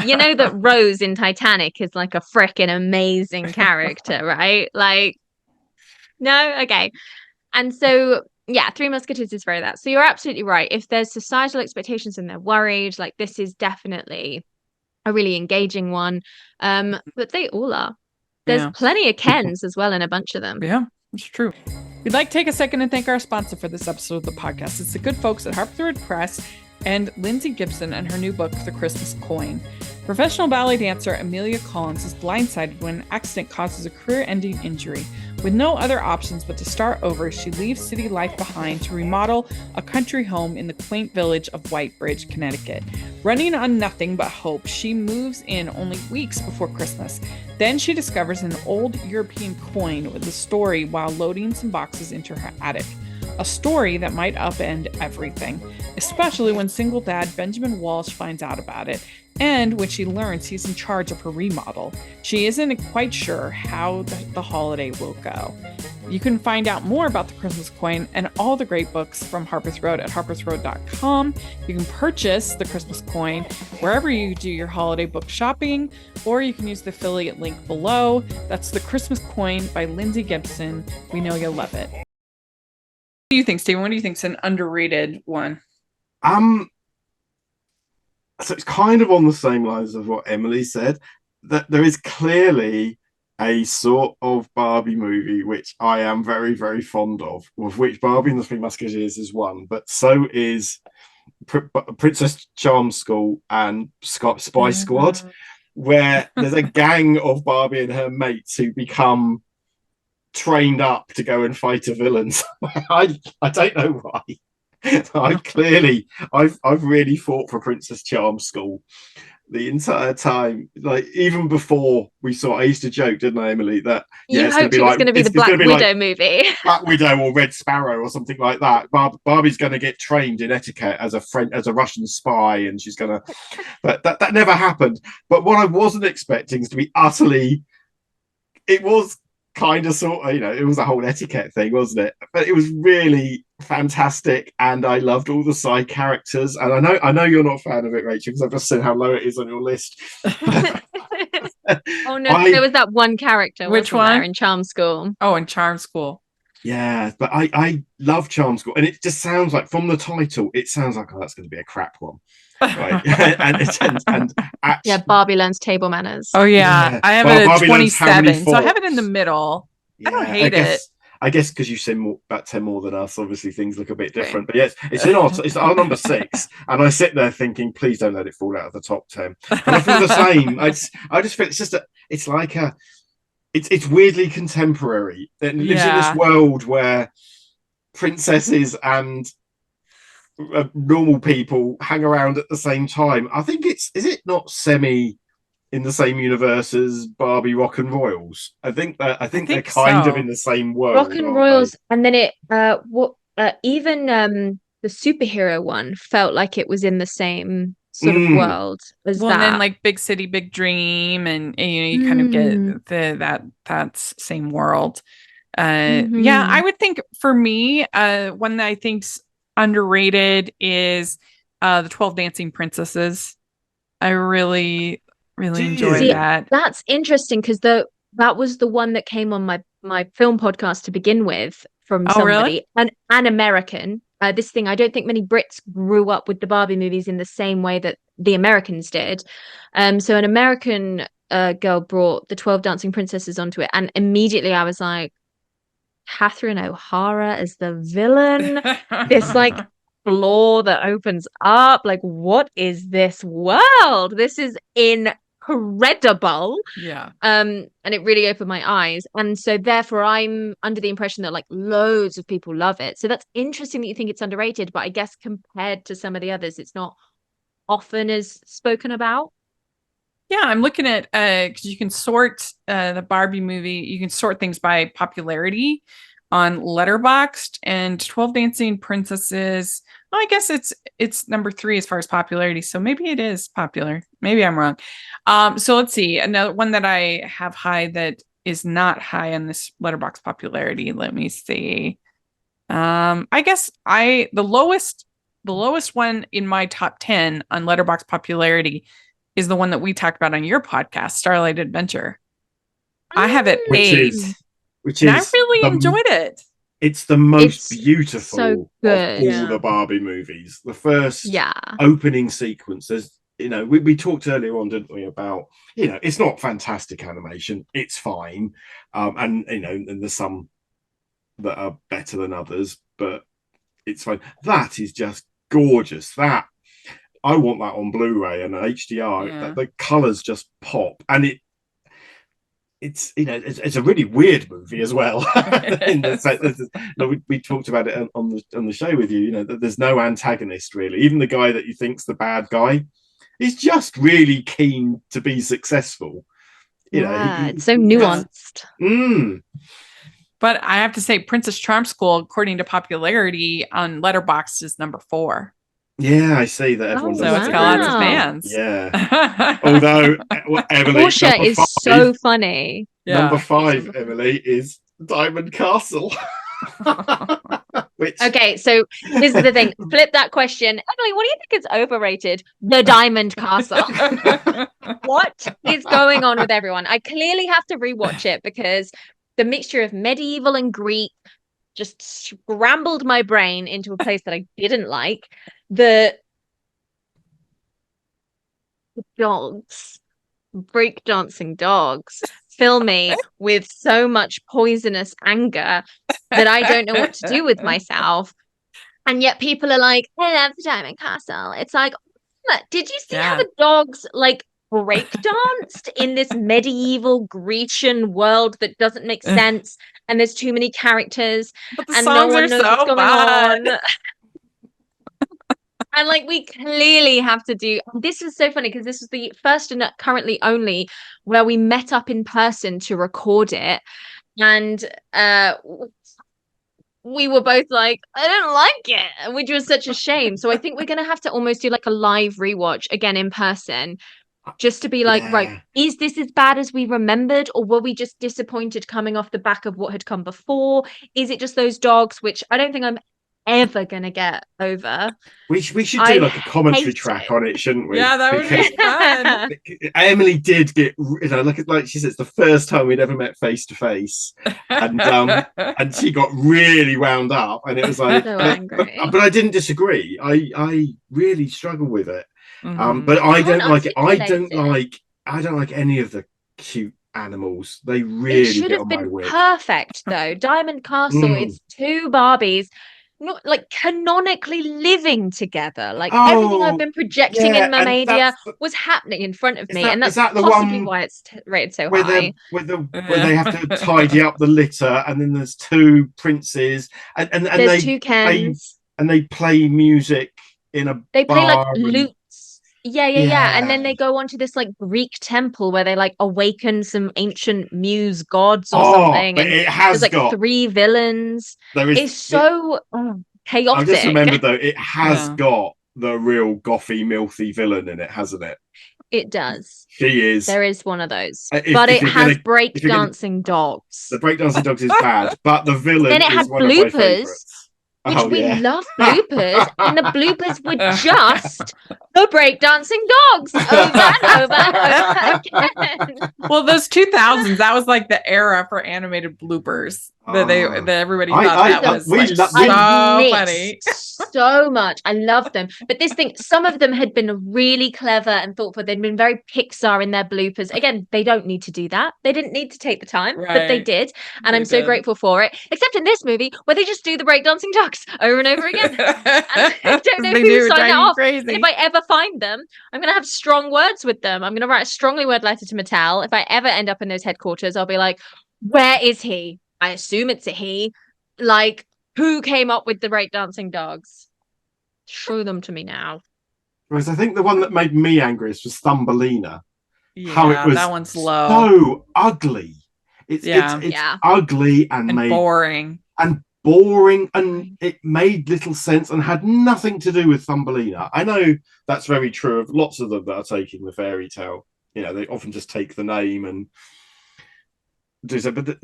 You know that Rose in Titanic is like a freaking amazing character, right? Like, no, okay. And so, yeah, Three Musketeers is very that. So you're absolutely right. If there's societal expectations and they're worried, like, this is definitely a really engaging one. But they all are. There's Yeah. plenty of Kens as well in a bunch of them. Yeah, it's true. We'd like to take a second and thank our sponsor for this episode of the podcast. It's the good folks at Harper's Road Press and Lindsay Gibson and her new book, The Christmas Coin. Professional ballet dancer Amelia Collins is blindsided when an accident causes a career-ending injury. With no other options but to start over, she leaves city life behind to remodel a country home in the quaint village of Whitebridge, Connecticut. Running on nothing but hope, she moves in only weeks before Christmas. Then she discovers an old European coin with a story while loading some boxes into her attic. A story that might upend everything, especially when single dad Benjamin Walsh finds out about it, and when she learns he's in charge of her remodel. She isn't quite sure how the holiday will go. You can find out more about The Christmas Coin and all the great books from Harper's Road at harpersroad.com. You can purchase The Christmas Coin wherever you do your holiday book shopping, or you can use the affiliate link below. That's The Christmas Coin by Lindsay Gibson. We know you'll love it. What do you think, Stephen? What do you think is an underrated one? So it's kind of on the same lines of what Emily said, that there is clearly a sort of Barbie movie which I am very, very fond of which Barbie and the Three Musketeers is one, but so is Princess Charm School and Spy Squad, where there's a gang of Barbie and her mates who become trained up to go and fight a villain. I don't know why. I've really fought for Princess Charm School the entire time. Like, even before we saw, I used to joke, didn't I, Emily, that You hoped it was going to be the Black Widow movie. Black Widow or Red Sparrow or something like that. Barbie's going to get trained in etiquette as a Russian spy, and she's going to. But that never happened. But what I wasn't expecting is to be utterly. It was kind of sort of, it was a whole etiquette thing, wasn't it? But it was really fantastic, and I loved all the side characters. And I know you're not a fan of it, Rachel, because I've just seen how low it is on your list. Oh no, there was that one character. Which one? There in Charm School. Oh, in Charm School. Yeah, but I love Charm School, and it just sounds like, from the title, it sounds like, oh, that's going to be a crap one. Right. Yeah, Barbie learns table manners. Oh yeah. I have it at 27, so I have it in the middle. Yeah, I don't hate it. I guess because you've seen about 10 more than us, obviously things look a bit different. But yes, it's our number 6, and I sit there thinking, please don't let it fall out of the top 10. And I feel the same. I just feel it's weirdly contemporary. It lives in this world where princesses and normal people hang around at the same time. I think is it not semi in the same universe as Barbie Rock and Royals? I think they're kind of in the same world. Rock and Royals, and then even the superhero one felt like it was in the same sort of world as that. And then like Big City, Big Dream, and you kind of get that same world. Yeah, I would think for me, one that I think's underrated is the 12 Dancing Princesses. I really enjoyed that. That's interesting, because that was the one that came on my film podcast to begin with from somebody. Really? An American. This thing, I don't think many Brits grew up with the Barbie movies in the same way that the Americans did. So an American girl brought the 12 Dancing Princesses onto it, and immediately I was like, Catherine O'Hara as the villain. This like floor that opens up. Like, what is this world? This is incredible. Yeah. And it really opened my eyes. And so therefore I'm under the impression that like loads of people love it. So that's interesting that you think it's underrated, but I guess compared to some of the others, it's not often as spoken about. Yeah, I'm looking at because you can sort the Barbie movie, you can sort things by popularity on Letterboxd, and 12 Dancing Princesses. Well, I guess it's number 3 as far as popularity, so maybe it is popular. Maybe I'm wrong. So let's see, another one that I have high that is not high on this Letterboxd popularity. Let me see. I guess the lowest one in my top 10 on Letterboxd popularity is the one that we talked about on your podcast, Starlight Adventure. I have it 8, which is I really enjoyed it. It's the most beautiful so good. of all the Barbie movies. The first Yeah. opening sequence, we talked earlier on, didn't we, about, it's not fantastic animation, it's fine, and there's some that are better than others, but it's fine. That is just gorgeous. That I want that on Blu-ray and HDR. Yeah. The colors just pop, and it's a really weird movie as well. We talked about it on the show with you. That there's no antagonist really. Even the guy that you think's the bad guy is just really keen to be successful. It's so nuanced. But I have to say, Princess Charm School, according to popularity on Letterboxd, is number 4. Yeah, I see that everyone So it's got lots of fans. Yeah. Although Emily, Portia is so funny. Number 5, Emily, is Diamond Castle. Okay, so this is the thing. Flip that question. Emily, what do you think is overrated? The Diamond Castle. What is going on with everyone? I clearly have to rewatch it because the mixture of medieval and Greek just scrambled my brain into a place that I didn't like. The dogs, breakdancing dogs, fill me with so much poisonous anger that I don't know what to do with myself. And yet people are like, I love the Diamond Castle. It's like, did you see how the dogs breakdanced in this medieval Grecian world that doesn't make sense? And there's too many characters, but the and songs no one are knows so what's going fun. on. And we clearly have to do this. Is so funny because this is the first and currently only where we met up in person to record it, and we were both like, I don't like it, which was such a shame. So I think we're gonna have to almost do a live rewatch again in person, just to be right, is this as bad as we remembered, or were we just disappointed coming off the back of what had come before? Is it just those dogs, which I don't think I'm ever gonna get over? We should do a commentary track on it, shouldn't we? Yeah, that would be fun. Emily did get, like she said, it's the first time we'd ever met face to face, and she got really wound up, and it was like, so angry. But I didn't disagree. I really struggle with it, Mhm. but I don't like it. I articulate don't like any of the cute animals. They really It should get have on my been wig. perfect though. Diamond Castle, it's 2 Barbies, not canonically living together. Everything I've been projecting in my media was happening in front of me, and that's the possibly one why it's rated so where high. where they have to tidy up the litter, and then there's 2 princes, and there's 2 Kens, and they play music in a they play bar lutes. Yeah. And then they go on to this Greek temple where they awaken some ancient muse gods or something. But and it has there's 3 villains. It's so chaotic. I just remembered though, it has got the real gothy, milthy villain in it, hasn't it? It does. She is. There is one of those. But it has breakdancing dogs. The breakdancing dogs is bad, but the villain then it is had one of my favorites. Which we love bloopers, and the bloopers were just the breakdancing dogs over and over again. Well, those 2000s, that was the era for animated bloopers that everybody thought that was so funny. So much. I loved them. But this thing, some of them had been really clever and thoughtful. They'd been very Pixar in their bloopers. Again, they don't need to do that. They didn't need to take the time, but they did. And I'm so grateful for it. Except in this movie where they just do the breakdancing ducks over and over again. And I don't know who signed that off. And if I ever find them, I'm going to have strong words with them. I'm going to write a strongly worded letter to Mattel. If I ever end up in those headquarters, I'll be like, where is he? I assume it's a he. Who came up with the breakdancing dogs? Show them to me now. Whereas I think the one that made me angriest was Thumbelina. Yeah, how it was that one's low. So ugly. It's ugly and boring. And boring, and it made little sense and had nothing to do with Thumbelina. I know that's very true of lots of them that are taking the fairy tale. They often just take the name and do so, but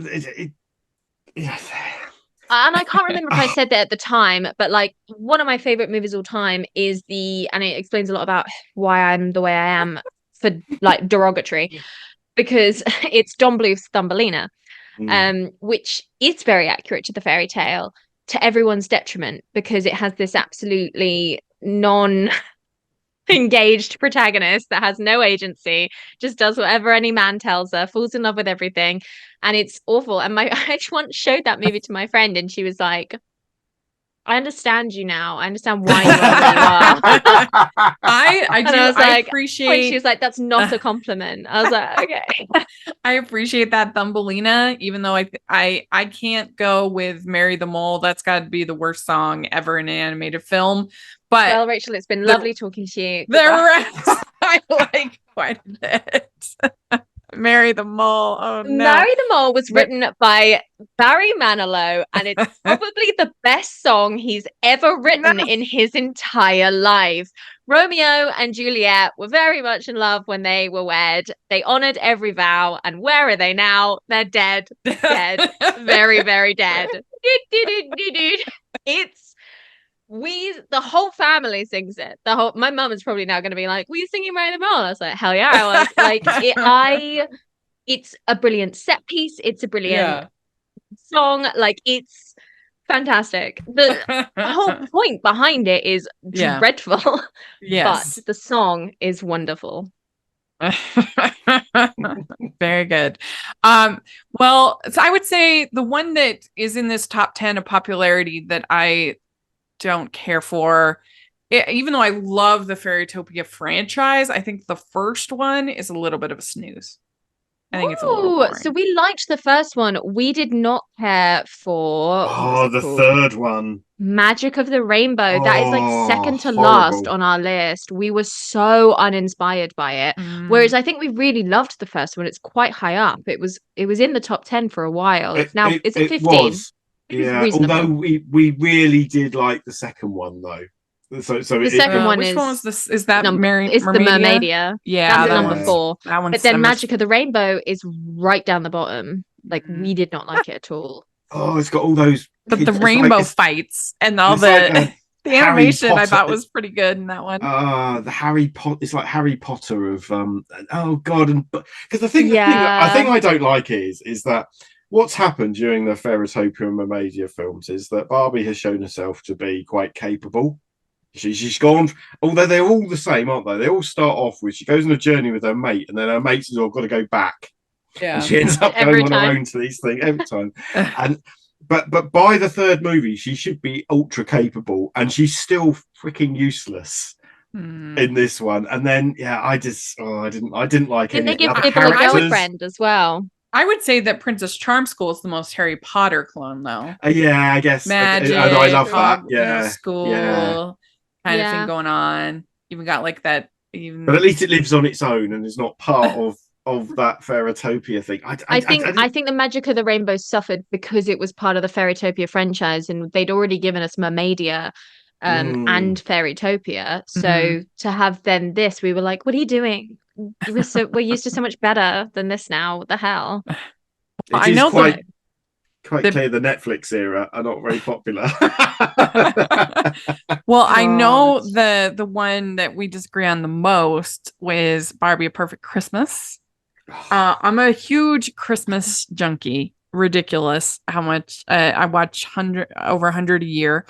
yes. And I can't remember if I said that at the time, but one of my favorite movies of all time is and it explains a lot about why I'm the way I am for derogatory, because it's Don Bluth's Thumbelina, which is very accurate to the fairy tale to everyone's detriment, because it has this absolutely engaged protagonist that has no agency, just does whatever any man tells her, falls in love with everything, and it's awful. And I once showed that movie to my friend, and she was like, I understand you now. I understand why you are where you are. I And do. I was I like, appreciate. she was like, that's not a compliment. I was like, okay. I appreciate that Thumbelina, even though I can't go with Mary the Mole. That's got to be the worst song ever in an animated film. But Well, Rachel, it's been lovely talking to you. the rest I like quite a bit. Mary the Mole. Oh no. Marry the Mole was written by Barry Manilow, and it's probably the best song he's ever written in his entire life. Romeo and Juliet were very much in love when they were wed. They honored every vow, and where are they now? They're dead. Dead. Very, very dead. It's the whole family sings it. My mum is probably now going to be like, "Were you singing Marry the Mole?" I was like, "Hell yeah, I was." Like it's a brilliant set piece. It's a brilliant song. Like, it's fantastic. The whole point behind it is dreadful. Yes. But the song is wonderful. Very good. Well, so I would say the one that is in this top 10 of popularity that I don't care for, even though I love the Fairytopia franchise, I think the first one is a little bit of a snooze. I think it's a little boring. So we liked the first one. We did not care for the third one, Magic of the Rainbow. That is like second to horrible. last on our list. We were so uninspired by it. Whereas I think we really loved the first one. It's quite high up. It was in the top 10 for a while. It's now is it 15? Yeah, although we really did like the second one though. So the second one which is one was this? Is that Mary? It's the Mermaidia. Yeah, that's number 4. That one's but then Magic of the Rainbow is right down the bottom. Like, we did not like it at all. Oh, it's got all those. But the rainbow fights and all the animation I thought was pretty good in that one. The Harry Potter. It's like Harry Potter of oh god, and because the thing I don't like is that what's happened during the Fairytopia and Mermaidia films is that Barbie has shown herself to be quite capable. She's gone, although they're all the same, aren't they? They all start off with she goes on a journey with her mate, and then her mate says, "Oh, I've got to go back." Yeah, and she ends up going on her own to these things every time. But by the third movie, she should be ultra capable, and she's still freaking useless in this one. And then I didn't like it. Didn't they give people a girlfriend as well? I would say that Princess Charm School is the most Harry Potter clone, though. Yeah, I guess. Magic. I love that. Yeah, school kind of thing going on. Even got like that. But at least it lives on its own and is not part of that Fairytopia thing. I think the Magic of the Rainbow suffered because it was part of the Fairytopia franchise, and they'd already given us Mermaidia and Fairytopia. So to have then this, we were like, "What are you doing? We're used to so much better than this now. What the hell?" I know quite clear the Netflix era are not very popular. Well, I know the one that we disagree on the most was Barbie: A Perfect Christmas. I'm a huge Christmas junkie. Ridiculous how much I watch over 100 a year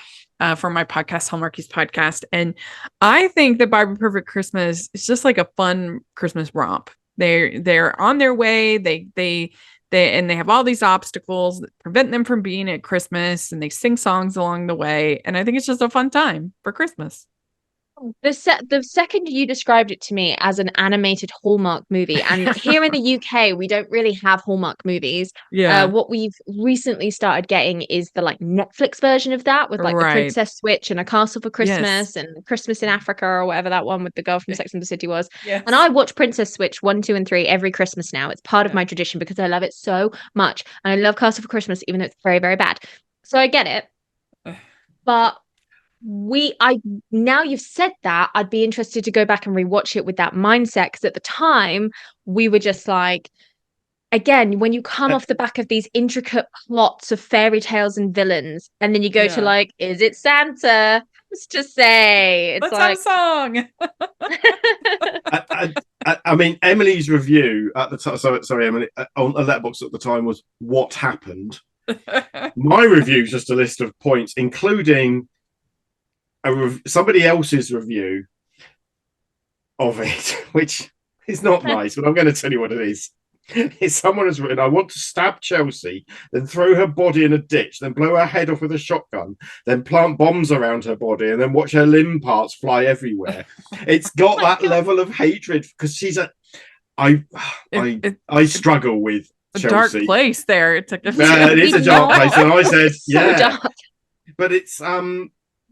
for my podcast, Hallmarkies podcast, and I think that Barbie: Perfect Christmas is just like a fun Christmas romp. They're on their way. They have all these obstacles that prevent them from being at Christmas, and they sing songs along the way, and I think it's just a fun time for Christmas. The second you described it to me as an animated Hallmark movie, and here in the UK we don't really have Hallmark movies. What we've recently started getting is the like Netflix version of that with like the Princess Switch and A Castle for Christmas and Christmas in Africa or whatever that one with the girl from Sex and the City was. And I watch Princess Switch 1, 2, and 3 every Christmas now. It's part of my tradition because I love it so much, and I love Castle for Christmas even though it's very, very bad. So I get it, but now you've said that, I'd be interested to go back and rewatch it with that mindset, because at the time we were just like, again, when you come off the back of these intricate plots of fairy tales and villains, and then you go to like, is it Santa? Who's to say? It's Let's have a song. I mean, Emily's review at the time. Sorry, Emily, on a Letterboxd at the time was "What Happened." My review is just a list of points, including somebody else's review of it, which is not nice, but I'm going to tell you what it is. It's someone has written, I want to stab Chelsea, then throw her body in a ditch, then blow her head off with a shotgun, then plant bombs around her body, and then watch her limb parts fly everywhere. It's got that level of hatred because she's a. I struggle with a Chelsea. dark place there. It's like it is a dark place, and I said, yeah, but it's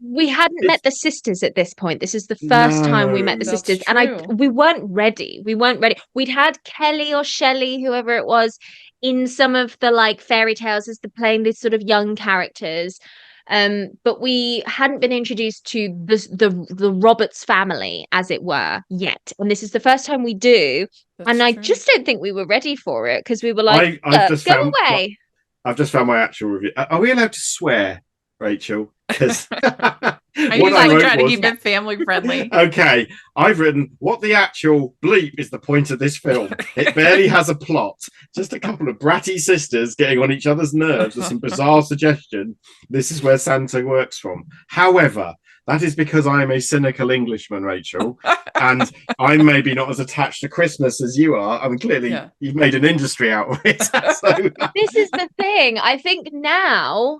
we hadn't met the sisters at this point. This is the first time we met the sisters. True. And we weren't ready. We'd had Kelly or Shelley, whoever it was, in some of the like fairy tales as playing these sort of young characters. But we hadn't been introduced to the Roberts family, as it were, yet. And this is the first time we do. That's true. I just don't think we were ready for it because we were like, go away. I've just found my actual review. Are we allowed to swear, Rachel? Because I usually try to keep it family friendly. Okay, I've written what the actual bleep is the point of this film. It barely has a plot. Just a couple of bratty sisters getting on each other's nerves with some bizarre suggestion. This is where Santa works from. However, that is because I am a cynical Englishman, Rachel, and I'm maybe not as attached to Christmas as you are. I mean, clearly you've made an industry out of it. So. This is the thing. I think now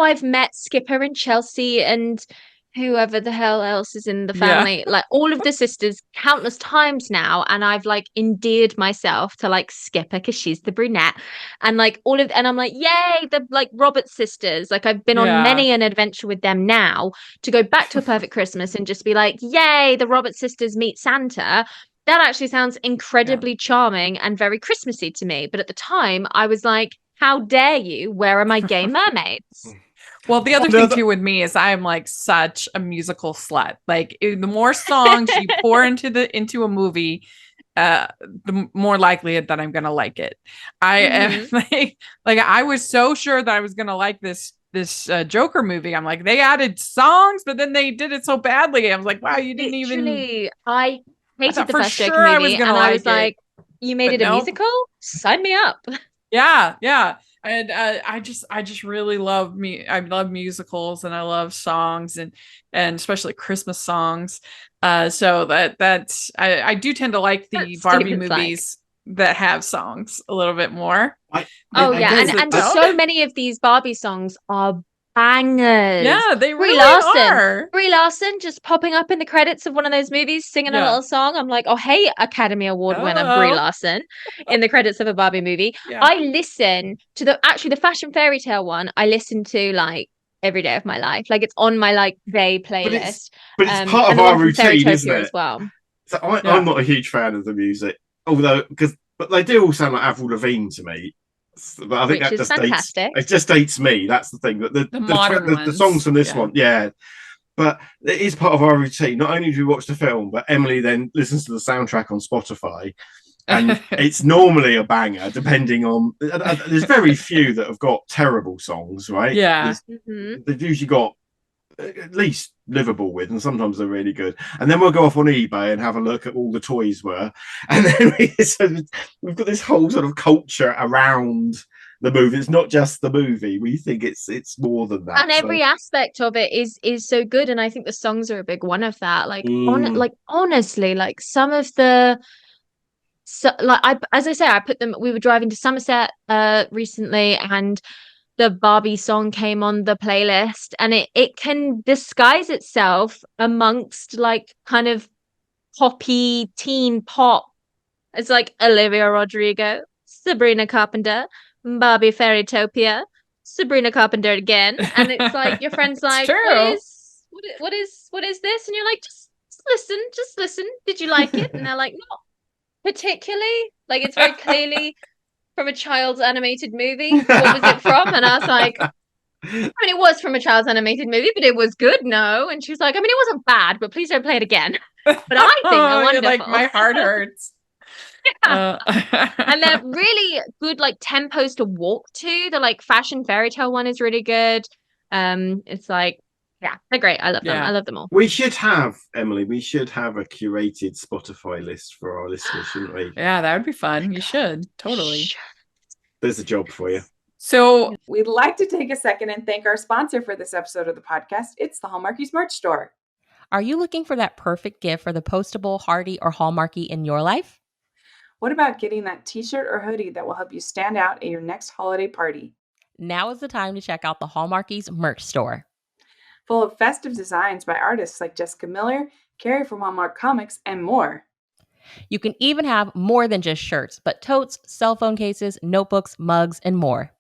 I've met Skipper and Chelsea and whoever the hell else is in the family, like all of the sisters countless times now, and I've like endeared myself to like Skipper because she's the brunette, and like and I'm like, yay, the like Roberts sisters. Like I've been on many an adventure with them now. To go back to A Perfect Christmas and just be like, yay, the Roberts sisters meet Santa. That actually sounds incredibly charming and very Christmassy to me. But at the time, I was like, how dare you? Where are my gay mermaids? Well, the other thing too with me is I'm like such a musical slut. Like the more songs you pour into a movie, the more likelihood that I'm gonna like it. I am like I was so sure that I was gonna like this Joker movie. I'm like, they added songs, but then they did it so badly. I was like, wow, you didn't even. I hated the first Joker movie, and I was like, you made it a musical? Sign me up. Yeah. And I just really love me. I love musicals and I love songs and especially Christmas songs. So that's I do tend to like the Barbie movies that have songs a little bit more. And so many of these Barbie songs are bangers. Yeah, they really are. Brie Larson just popping up in the credits of one of those movies, singing a little song. I'm like, oh, hey, Academy Award winner Brie Larson in the credits of a Barbie movie. Yeah. I listen to the Fashion Fairy Tale one. I listen to like every day of my life. Like it's on my like day playlist. But it's part of our routine, isn't it? As well. So I'm not a huge fan of the music, although but they do all sound like Avril Lavigne to me. But I think that just dates me. That's the thing. The songs from this one, but it is part of our routine. Not only do we watch the film, but Emily then listens to the soundtrack on Spotify, and it's normally a banger. Depending on, there's very few that have got terrible songs, right? Yeah, they've usually got at least livable with, and sometimes they're really good. And then we'll go off on eBay and have a look at all the toys were, and then we've got this whole sort of culture around the movie. It's not just the movie. We think it's more than that, and every aspect of it is so good. And I think the songs are a big one of that. Like honestly, like some of the as I say, I put them. We were driving to Somerset recently, and the Barbie song came on the playlist, and it can disguise itself amongst like kind of poppy teen pop. It's like Olivia Rodrigo, Sabrina Carpenter, Barbie Fairytopia, Sabrina Carpenter again, and it's like your friend's like, what is this? And you're like, just listen. Did you like it? And they're like, not particularly. Like it's very clearly from a child's animated movie. What was it from? And I was like, I mean, it was from a child's animated movie, but it was good. No. And she was like, I mean, it wasn't bad, but please don't play it again. But I think they're wonderful. Like my heart hurts. And they're really good, like tempos to walk to. The like Fashion Fairy Tale one is really good. It's like, yeah, they're great. I love them. I love them all. We should have, Emily, a curated Spotify list for our listeners, shouldn't we? Yeah, that would be fun. You should. Totally. There's a job for you. So we'd like to take a second and thank our sponsor for this episode of the podcast. It's the Hallmarkies merch store. Are you looking for that perfect gift for the postable, hardy, or hallmarky in your life? What about getting that t-shirt or hoodie that will help you stand out at your next holiday party? Now is the time to check out the Hallmarkies merch store. Full of festive designs by artists like Jessica Miller, Carrie from Hallmark Comics, and more. You can even have more than just shirts, but totes, cell phone cases, notebooks, mugs, and more.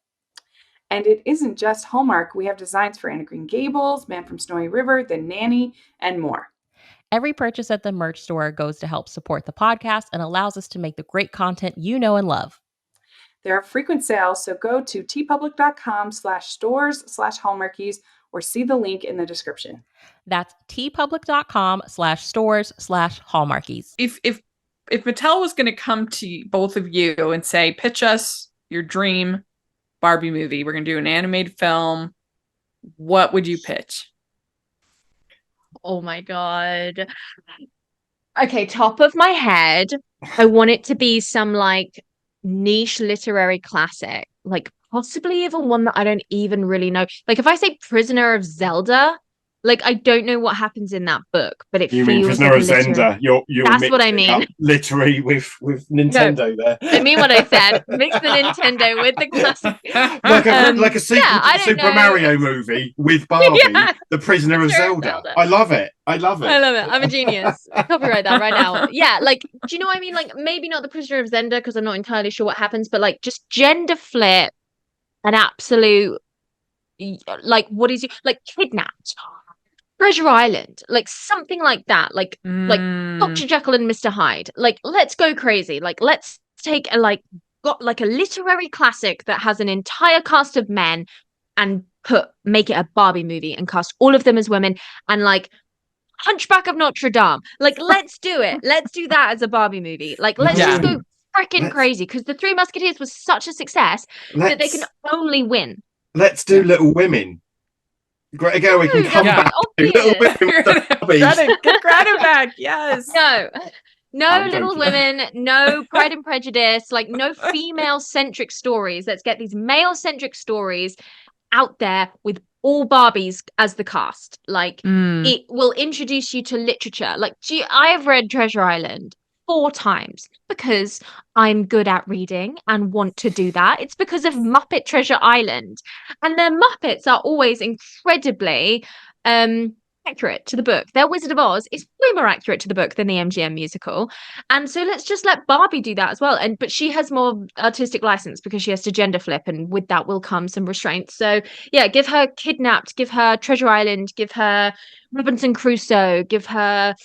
And it isn't just Hallmark. We have designs for Anna Green Gables, Man from Snowy River, The Nanny, and more. Every purchase at the merch store goes to help support the podcast and allows us to make the great content you know and love. There are frequent sales, so go to tpublic.com/stores/hallmarkies or see the link in the description. That's tpublic.com/stores/hallmarkies. If Mattel was going to come to both of you and say, pitch us your dream Barbie movie, we're going to do an animated film, what would you pitch? Oh my God. Okay, top of my head, I want it to be some like niche literary classic, like possibly even one that I don't even really know. Like if I say Prisoner of Zelda, like I don't know what happens in that book, but it You feels mean Prisoner like of Zenda? You're That's what I mixing mean. up literary with Nintendo there. I mean what I said. Mix the Nintendo with the classic. Like a sequel yeah, to I the don't Super know. Mario movie with Barbie, Yeah. The Prisoner of Sure, Zelda. Zelda. I love it. I love it. I love it. I'm a genius. Copyright that right now. Yeah, like, do you know what I mean? Like, maybe not the Prisoner of Zenda because I'm not entirely sure what happens, but like, just gender flip, an absolute, like, what is you like kidnapped, Treasure Island, like something like that, like Dr. Jekyll and Mr. Hyde. Like, let's go crazy. Like, let's take a got like a literary classic that has an entire cast of men and make it a Barbie movie and cast all of them as women and like Hunchback of Notre Dame. Like, let's do it. Let's do that as a Barbie movie. Like, let's just go freaking crazy because The Three Musketeers was such a success that they can only win. Let's do Little Women. Greta, we can come back to Little Women. Get Greta back. Yes. No Little Women, no Pride and Prejudice, like no female-centric stories. Let's get these male-centric stories out there with all Barbies as the cast. Like it will introduce you to literature. Like I have read Treasure Island 4 times because I'm good at reading and want to do that. It's because of Muppet Treasure Island. And their Muppets are always incredibly accurate to the book. Their Wizard of Oz is way more accurate to the book than the MGM musical. And so let's just let Barbie do that as well. But she has more artistic license because she has to gender flip, and with that will come some restraints. So yeah, give her Kidnapped, give her Treasure Island, give her Robinson Crusoe, give her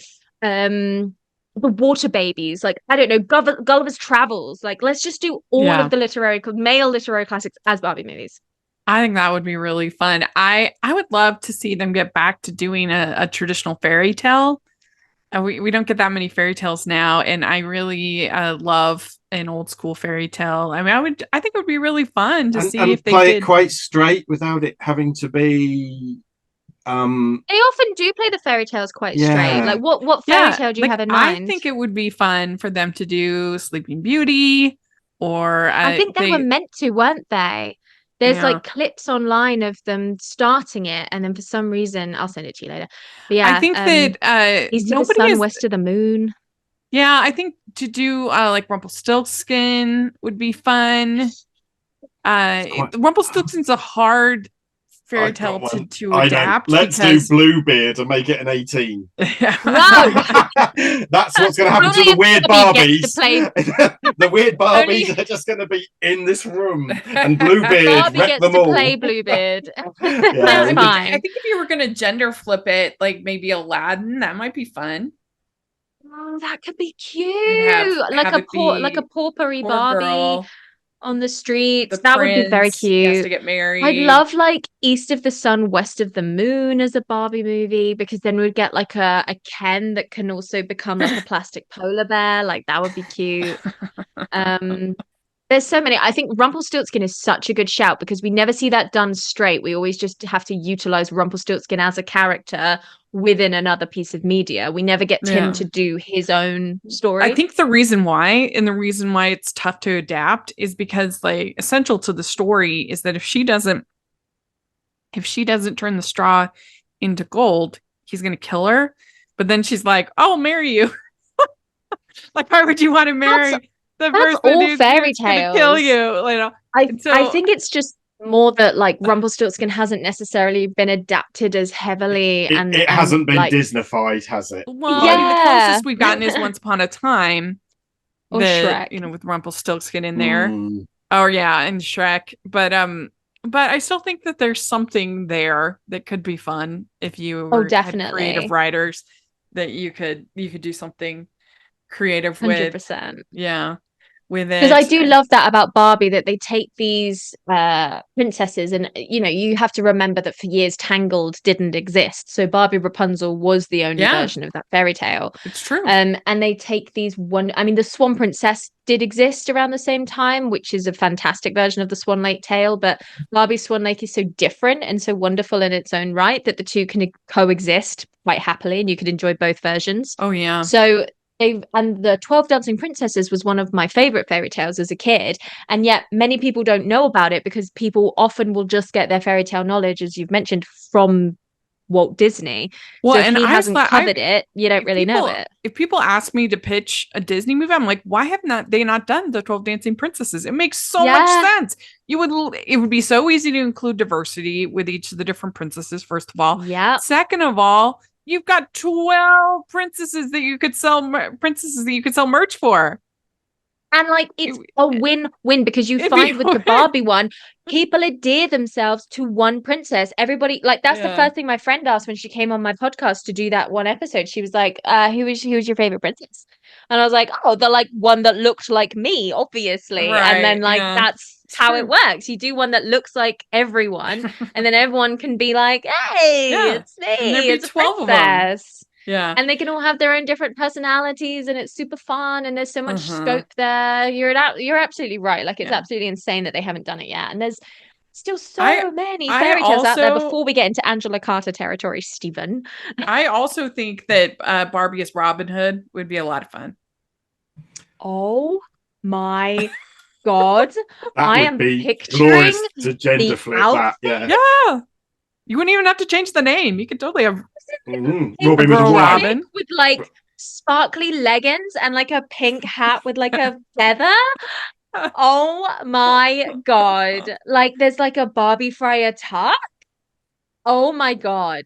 the Water Babies, like I don't know, Gulliver's Travels. Like let's just do all of the male literary classics as Barbie movies. I think that would be really fun. I would love to see them get back to doing a traditional fairy tale. We don't get that many fairy tales now, and I really love an old school fairy tale. I mean, I think it would be really fun to see if they play did it quite straight without it having to be. They often do play the fairy tales quite straight. Like what fairy tale do you have in mind? I think it would be fun for them to do Sleeping Beauty, or I think they were meant to, weren't they? There's like clips online of them starting it, and then for some reason, I'll send it to you later. But yeah, I think that East of the Sun, West of the Moon. Yeah, I think to do like Rumpelstiltskin would be fun. Rumpelstiltskin's a hard fairy tale to adapt. Let's do Bluebeard and make it an 18. No, that's what's going to happen to the weird Barbies. The weird Barbies are just going to be in this room, and Bluebeard Barbie wreck gets them to all. play Bluebeard. That's fine. I think if you were going to gender flip it, like maybe Aladdin, that might be fun. Oh, that could be cute. Like a paupery Barbie. Girl. On the streets, that would be very cute. He has to get married. I'd love like East of the Sun, West of the Moon as a Barbie movie, because then we'd get like a Ken that can also become like a plastic polar bear. Like that would be cute. There's so many. I think Rumpelstiltskin is such a good shout because we never see that done straight. We always just have to utilize Rumpelstiltskin as a character within another piece of media. We never get Tim to do his own story. I think the reason why it's tough to adapt is because like essential to the story is that if she doesn't turn the straw into gold, he's gonna kill her. But then she's like, "I'll marry you." Like, why would you want to marry the That's person all who's fairy gonna kill tales. you? know. And I so think it's just more that like Rumpelstiltskin hasn't necessarily been adapted as heavily It and hasn't been like Disneyfied, has it? well, Like, I mean, the yeah. closest we've gotten is Once Upon a Time. Or Shrek. With Rumpelstiltskin in there. Oh yeah, and Shrek. But I still think that there's something there that could be fun if you had definitely. creative writers that you could do something creative 100%. with. Yeah. With it. Because I do love that about Barbie, that they take these princesses and, you have to remember that for years Tangled didn't exist. So Barbie Rapunzel was the only version of that fairy tale. It's true. And they take these the Swan Princess did exist around the same time, which is a fantastic version of the Swan Lake tale. But Barbie Swan Lake is so different and so wonderful in its own right that the two can coexist quite happily and you could enjoy both versions. Oh, yeah. So and the 12 Dancing Princesses was one of my favorite fairy tales as a kid, and yet many people don't know about it because people often will just get their fairy tale knowledge, as you've mentioned, from Walt Disney. Well, so if and he hasn't covered it, you don't really know it. If people ask me to pitch a Disney movie, I'm like, why have they not done the 12 Dancing Princesses? It makes so much sense. It would be so easy to include diversity with each of the different princesses, first of all. Yeah. Second of all, you've got 12 princesses that you could sell merch for. And like it's a win-win because you find with the Barbie one, people endear themselves to one princess. Everybody, like, that's the first thing my friend asked when she came on my podcast to do that one episode. She was like, who was your favorite princess? And I was like, oh, the like one that looked like me, obviously. Right, and then like that's how it works. You do one that looks like everyone, and then everyone can be like, hey, it's me. And there'd be it's 12 a princess. of them. Yeah. And they can all have their own different personalities and it's super fun and there's so much scope there. You're absolutely right. Like, it's absolutely insane that they haven't done it yet. And there's still so many fairy tales out there before we get into Angela Carter territory, Stephen. I also think that Barbie as Robin Hood would be a lot of fun. Oh my God. I am picturing glorious to gender flip that. Yeah. You wouldn't even have to change the name. You could totally have Robin with like sparkly leggings and like a pink hat with like a feather. Oh my God. Like there's like a Barbie Freya tuck. Oh my God.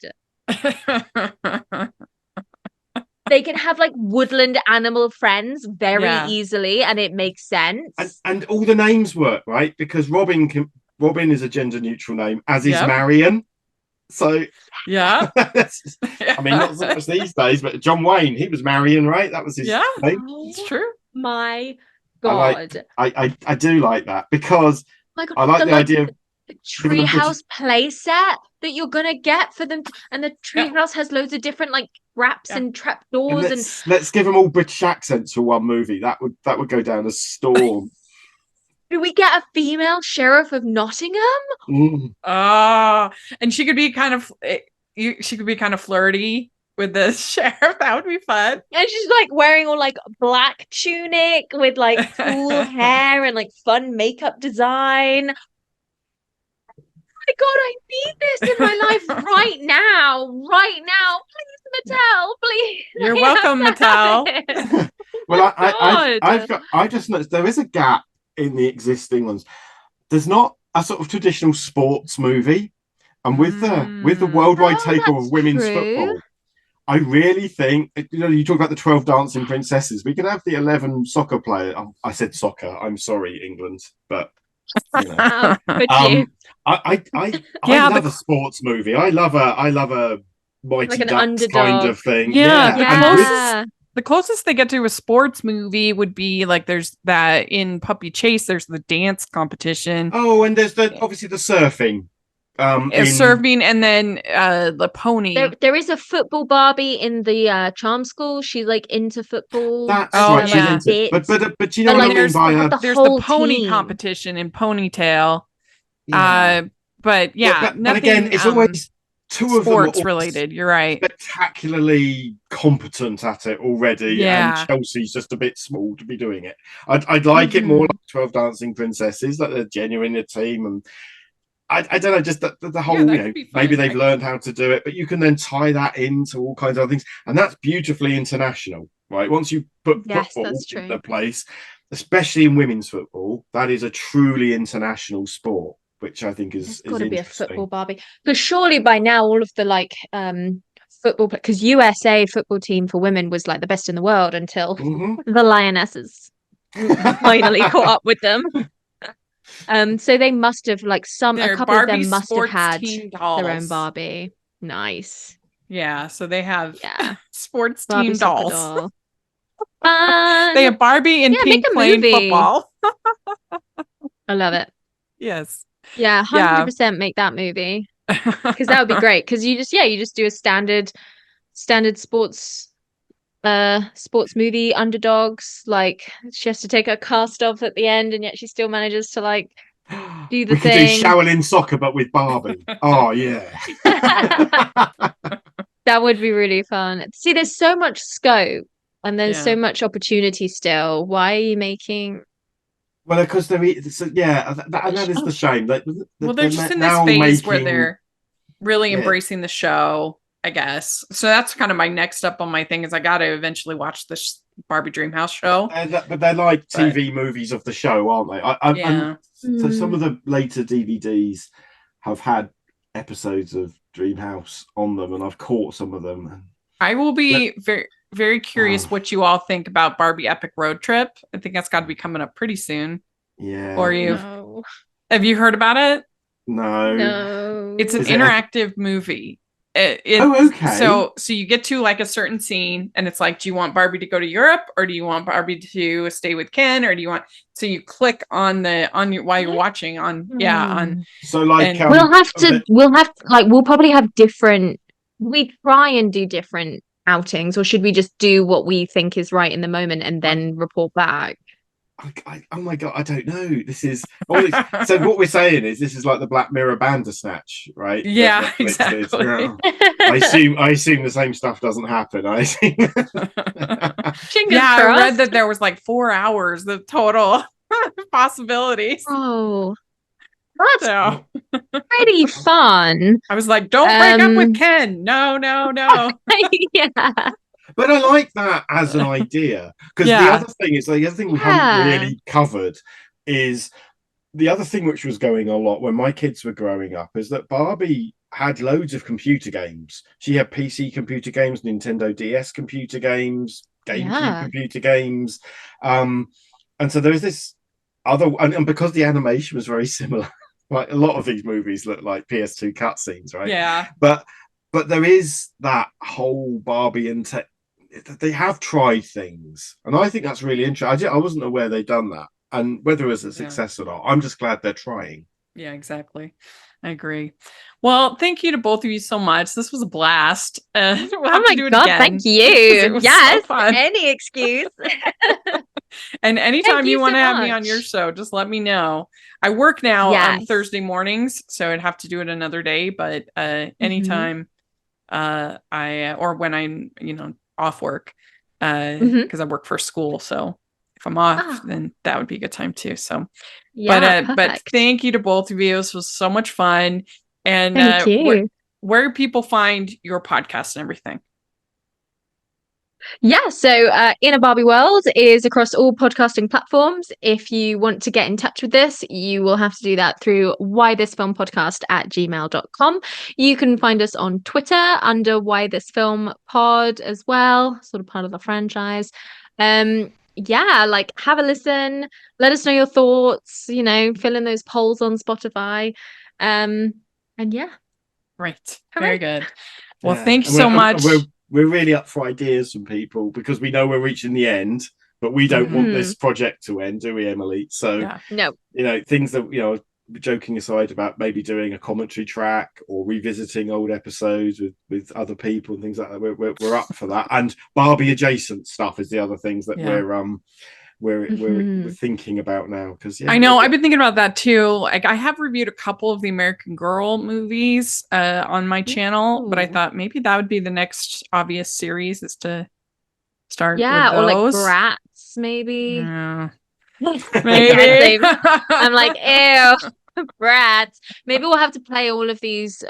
They can have like woodland animal friends very easily and it makes sense. And all the names work, right? Because Robin is a gender neutral name, as is Marion. So yeah, I mean, not so much these days, but John Wayne, he was Marion, right? That was his name. It's true. My God, I do like that because I like the idea of the treehouse playset that you're gonna get for them, and the treehouse has loads of different like traps and trapdoors. And let's give them all British accents for one movie. That would go down a storm. Do we get a female sheriff of Nottingham? And she could be kind of flirty with the sheriff. That would be fun. And she's like wearing all like black tunic with like cool hair and like fun makeup design. Oh my God, I need this in my life right now. Right now. Please, Mattel, please. You're welcome, Mattel. Well, I just noticed there is a gap in the existing ones. There's not a sort of traditional sports movie, and with the worldwide takeover of women's football, I really think, you talk about the 12 dancing princesses, we could have the 11 soccer players. I said soccer, I'm sorry, England, but I love a sports movie. I love a Mighty like Ducks kind of thing. The closest they get to a sports movie would be like there's that in Puppy Chase. There's the dance competition. Oh, and there's obviously the surfing. Surfing, and then the pony. There is a football Barbie in the charm school. She's like into football. That's right. She's into, but you know what I mean by her. There's the pony competition in Ponytail. But nothing, again, it's always two of them sports related. You're right. Spectacularly competent at it already, and Chelsea's just a bit small to be doing it. I'd like it more like 12 Dancing Princesses, like they're genuine a team, and I don't know, just the whole, that could be fun. maybe they've learned how to do it, but you can then tie that into all kinds of other things. And that's beautifully international, right? Once you put football into place, especially in women's football, that is a truly international sport, which I think is got to be a interesting. football Barbie. Because surely by now all of the football, because USA football team for women was like the best in the world until the Lionesses finally caught up with them. So they must have a couple Barbie of them must have had dolls. their own Barbie. Nice. Yeah, so they have sports Barbie team dolls. doll. They have Barbie in pink playing football. I love it. Yes. Yeah, 100% make that movie. Because that would be great. Because you just do a standard sports movie, underdogs. Like she has to take her cast off at the end, and yet she still manages to do the thing. We could do Shaolin soccer, but with Barbie. Oh yeah. That would be really fun. See, there's so much scope and there's so much opportunity still. Why are you making? Well, because that is the shame. They're just in this phase where they're really embracing the show, I guess. So that's kind of my next up on my thing is I got to eventually watch this Barbie Dreamhouse show. But they're like TV movies of the show, aren't they? So some of the later DVDs have had episodes of Dreamhouse on them, and I've caught some of them. I will be very, very curious what you all think about Barbie Epic Road Trip. I think that's got to be coming up pretty soon. Yeah. For you. No. Have you heard about it? No. It's an interactive movie. Okay. So you get to a certain scene and it's like, do you want Barbie to go to Europe or do you want Barbie to stay with Ken or do you want, so you click on while you're watching so we'll probably have different, we try and do different outings, or should we just do what we think is right in the moment and then report back? Oh my god, I don't know. This is so. What we're saying is this is like the Black Mirror Bandersnatch, right? Yeah, exactly. I assume the same stuff doesn't happen. I assume. I read that there was 4 hours of total possibilities. Oh, that's pretty fun. I was like, don't break up with Ken. No. Yeah. But I like that as an idea, because the other thing we haven't really covered is the other thing which was going a lot when my kids were growing up is that Barbie had loads of computer games. She had PC computer games, Nintendo DS computer games, GameCube computer games. And so there was this other, and because the animation was very similar, like a lot of these movies look like PS2 cutscenes, right? Yeah. But there is that whole Barbie and they have tried things, and I think that's really interesting. I wasn't aware they'd done that, and whether it was a success or not, I'm just glad they're trying. Yeah, exactly. I agree. Well, thank you to both of you so much. This was a blast. We'll have to do it again. Thank you. Yes, so any excuse. And anytime you want to have me on your show, just let me know. I work now on Thursday mornings, so I'd have to do it another day. But anytime, or when I'm off work, because I work for school, so if I'm off, then that would be a good time too. So, but thank you to both of you. This was so much fun. And thank you. Where do people find your podcast and everything? Yeah, so Inner Barbie World is across all podcasting platforms. If you want to get in touch with this, you will have to do that through whythisfilmpodcast@gmail.com. You can find us on Twitter under Why This Film Pod as well, sort of part of the franchise. Have a listen, let us know your thoughts, fill in those polls on Spotify. Right. Very good. Well, thank you so much. We're really up for ideas from people because we know we're reaching the end, but we don't want this project to end, do we, Emily? So, no, things that, joking aside about maybe doing a commentary track or revisiting old episodes with other people and things like that, we're up for that. And Barbie adjacent stuff is the other things that we're thinking about now, because I know I've been thinking about that too. I have reviewed a couple of the American Girl movies on my channel, but I thought maybe that would be the next obvious series is to start with those. Or Bratz maybe. Maybe. I'm like, ew. Brats. Maybe we'll have to play all of these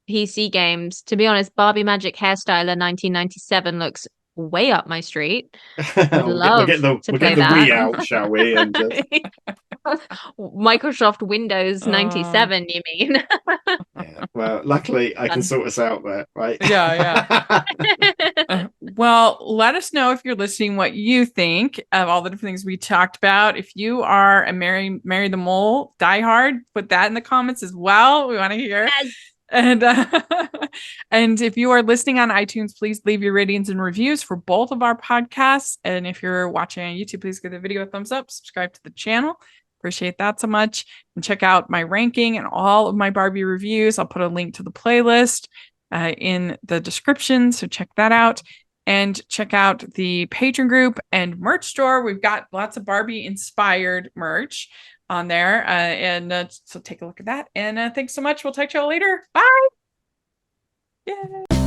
PC games. To be honest, Barbie Magic Hairstyler 1997 looks way up my street. Would we'll love get the to we'll play get the that. Wii out, shall we? And just... Microsoft Windows 97, you mean? yeah. Well, luckily I can sort us out there, right? Yeah. Well, let us know if you're listening what you think of all the different things we talked about. If you are a Mary the Mole diehard, put that in the comments as well. We want to hear. Yes. And and if you are listening on iTunes, please leave your ratings and reviews for both of our podcasts. And if you're watching on YouTube, please give the video a thumbs up, subscribe to the channel. Appreciate that so much. And check out my ranking and all of my Barbie reviews. I'll put a link to the playlist in the description, so check that out. And check out the Patreon group and merch store. We've got lots of Barbie inspired merch on there. So take a look at that. And thanks so much. We'll talk to y'all later. Bye. Yay.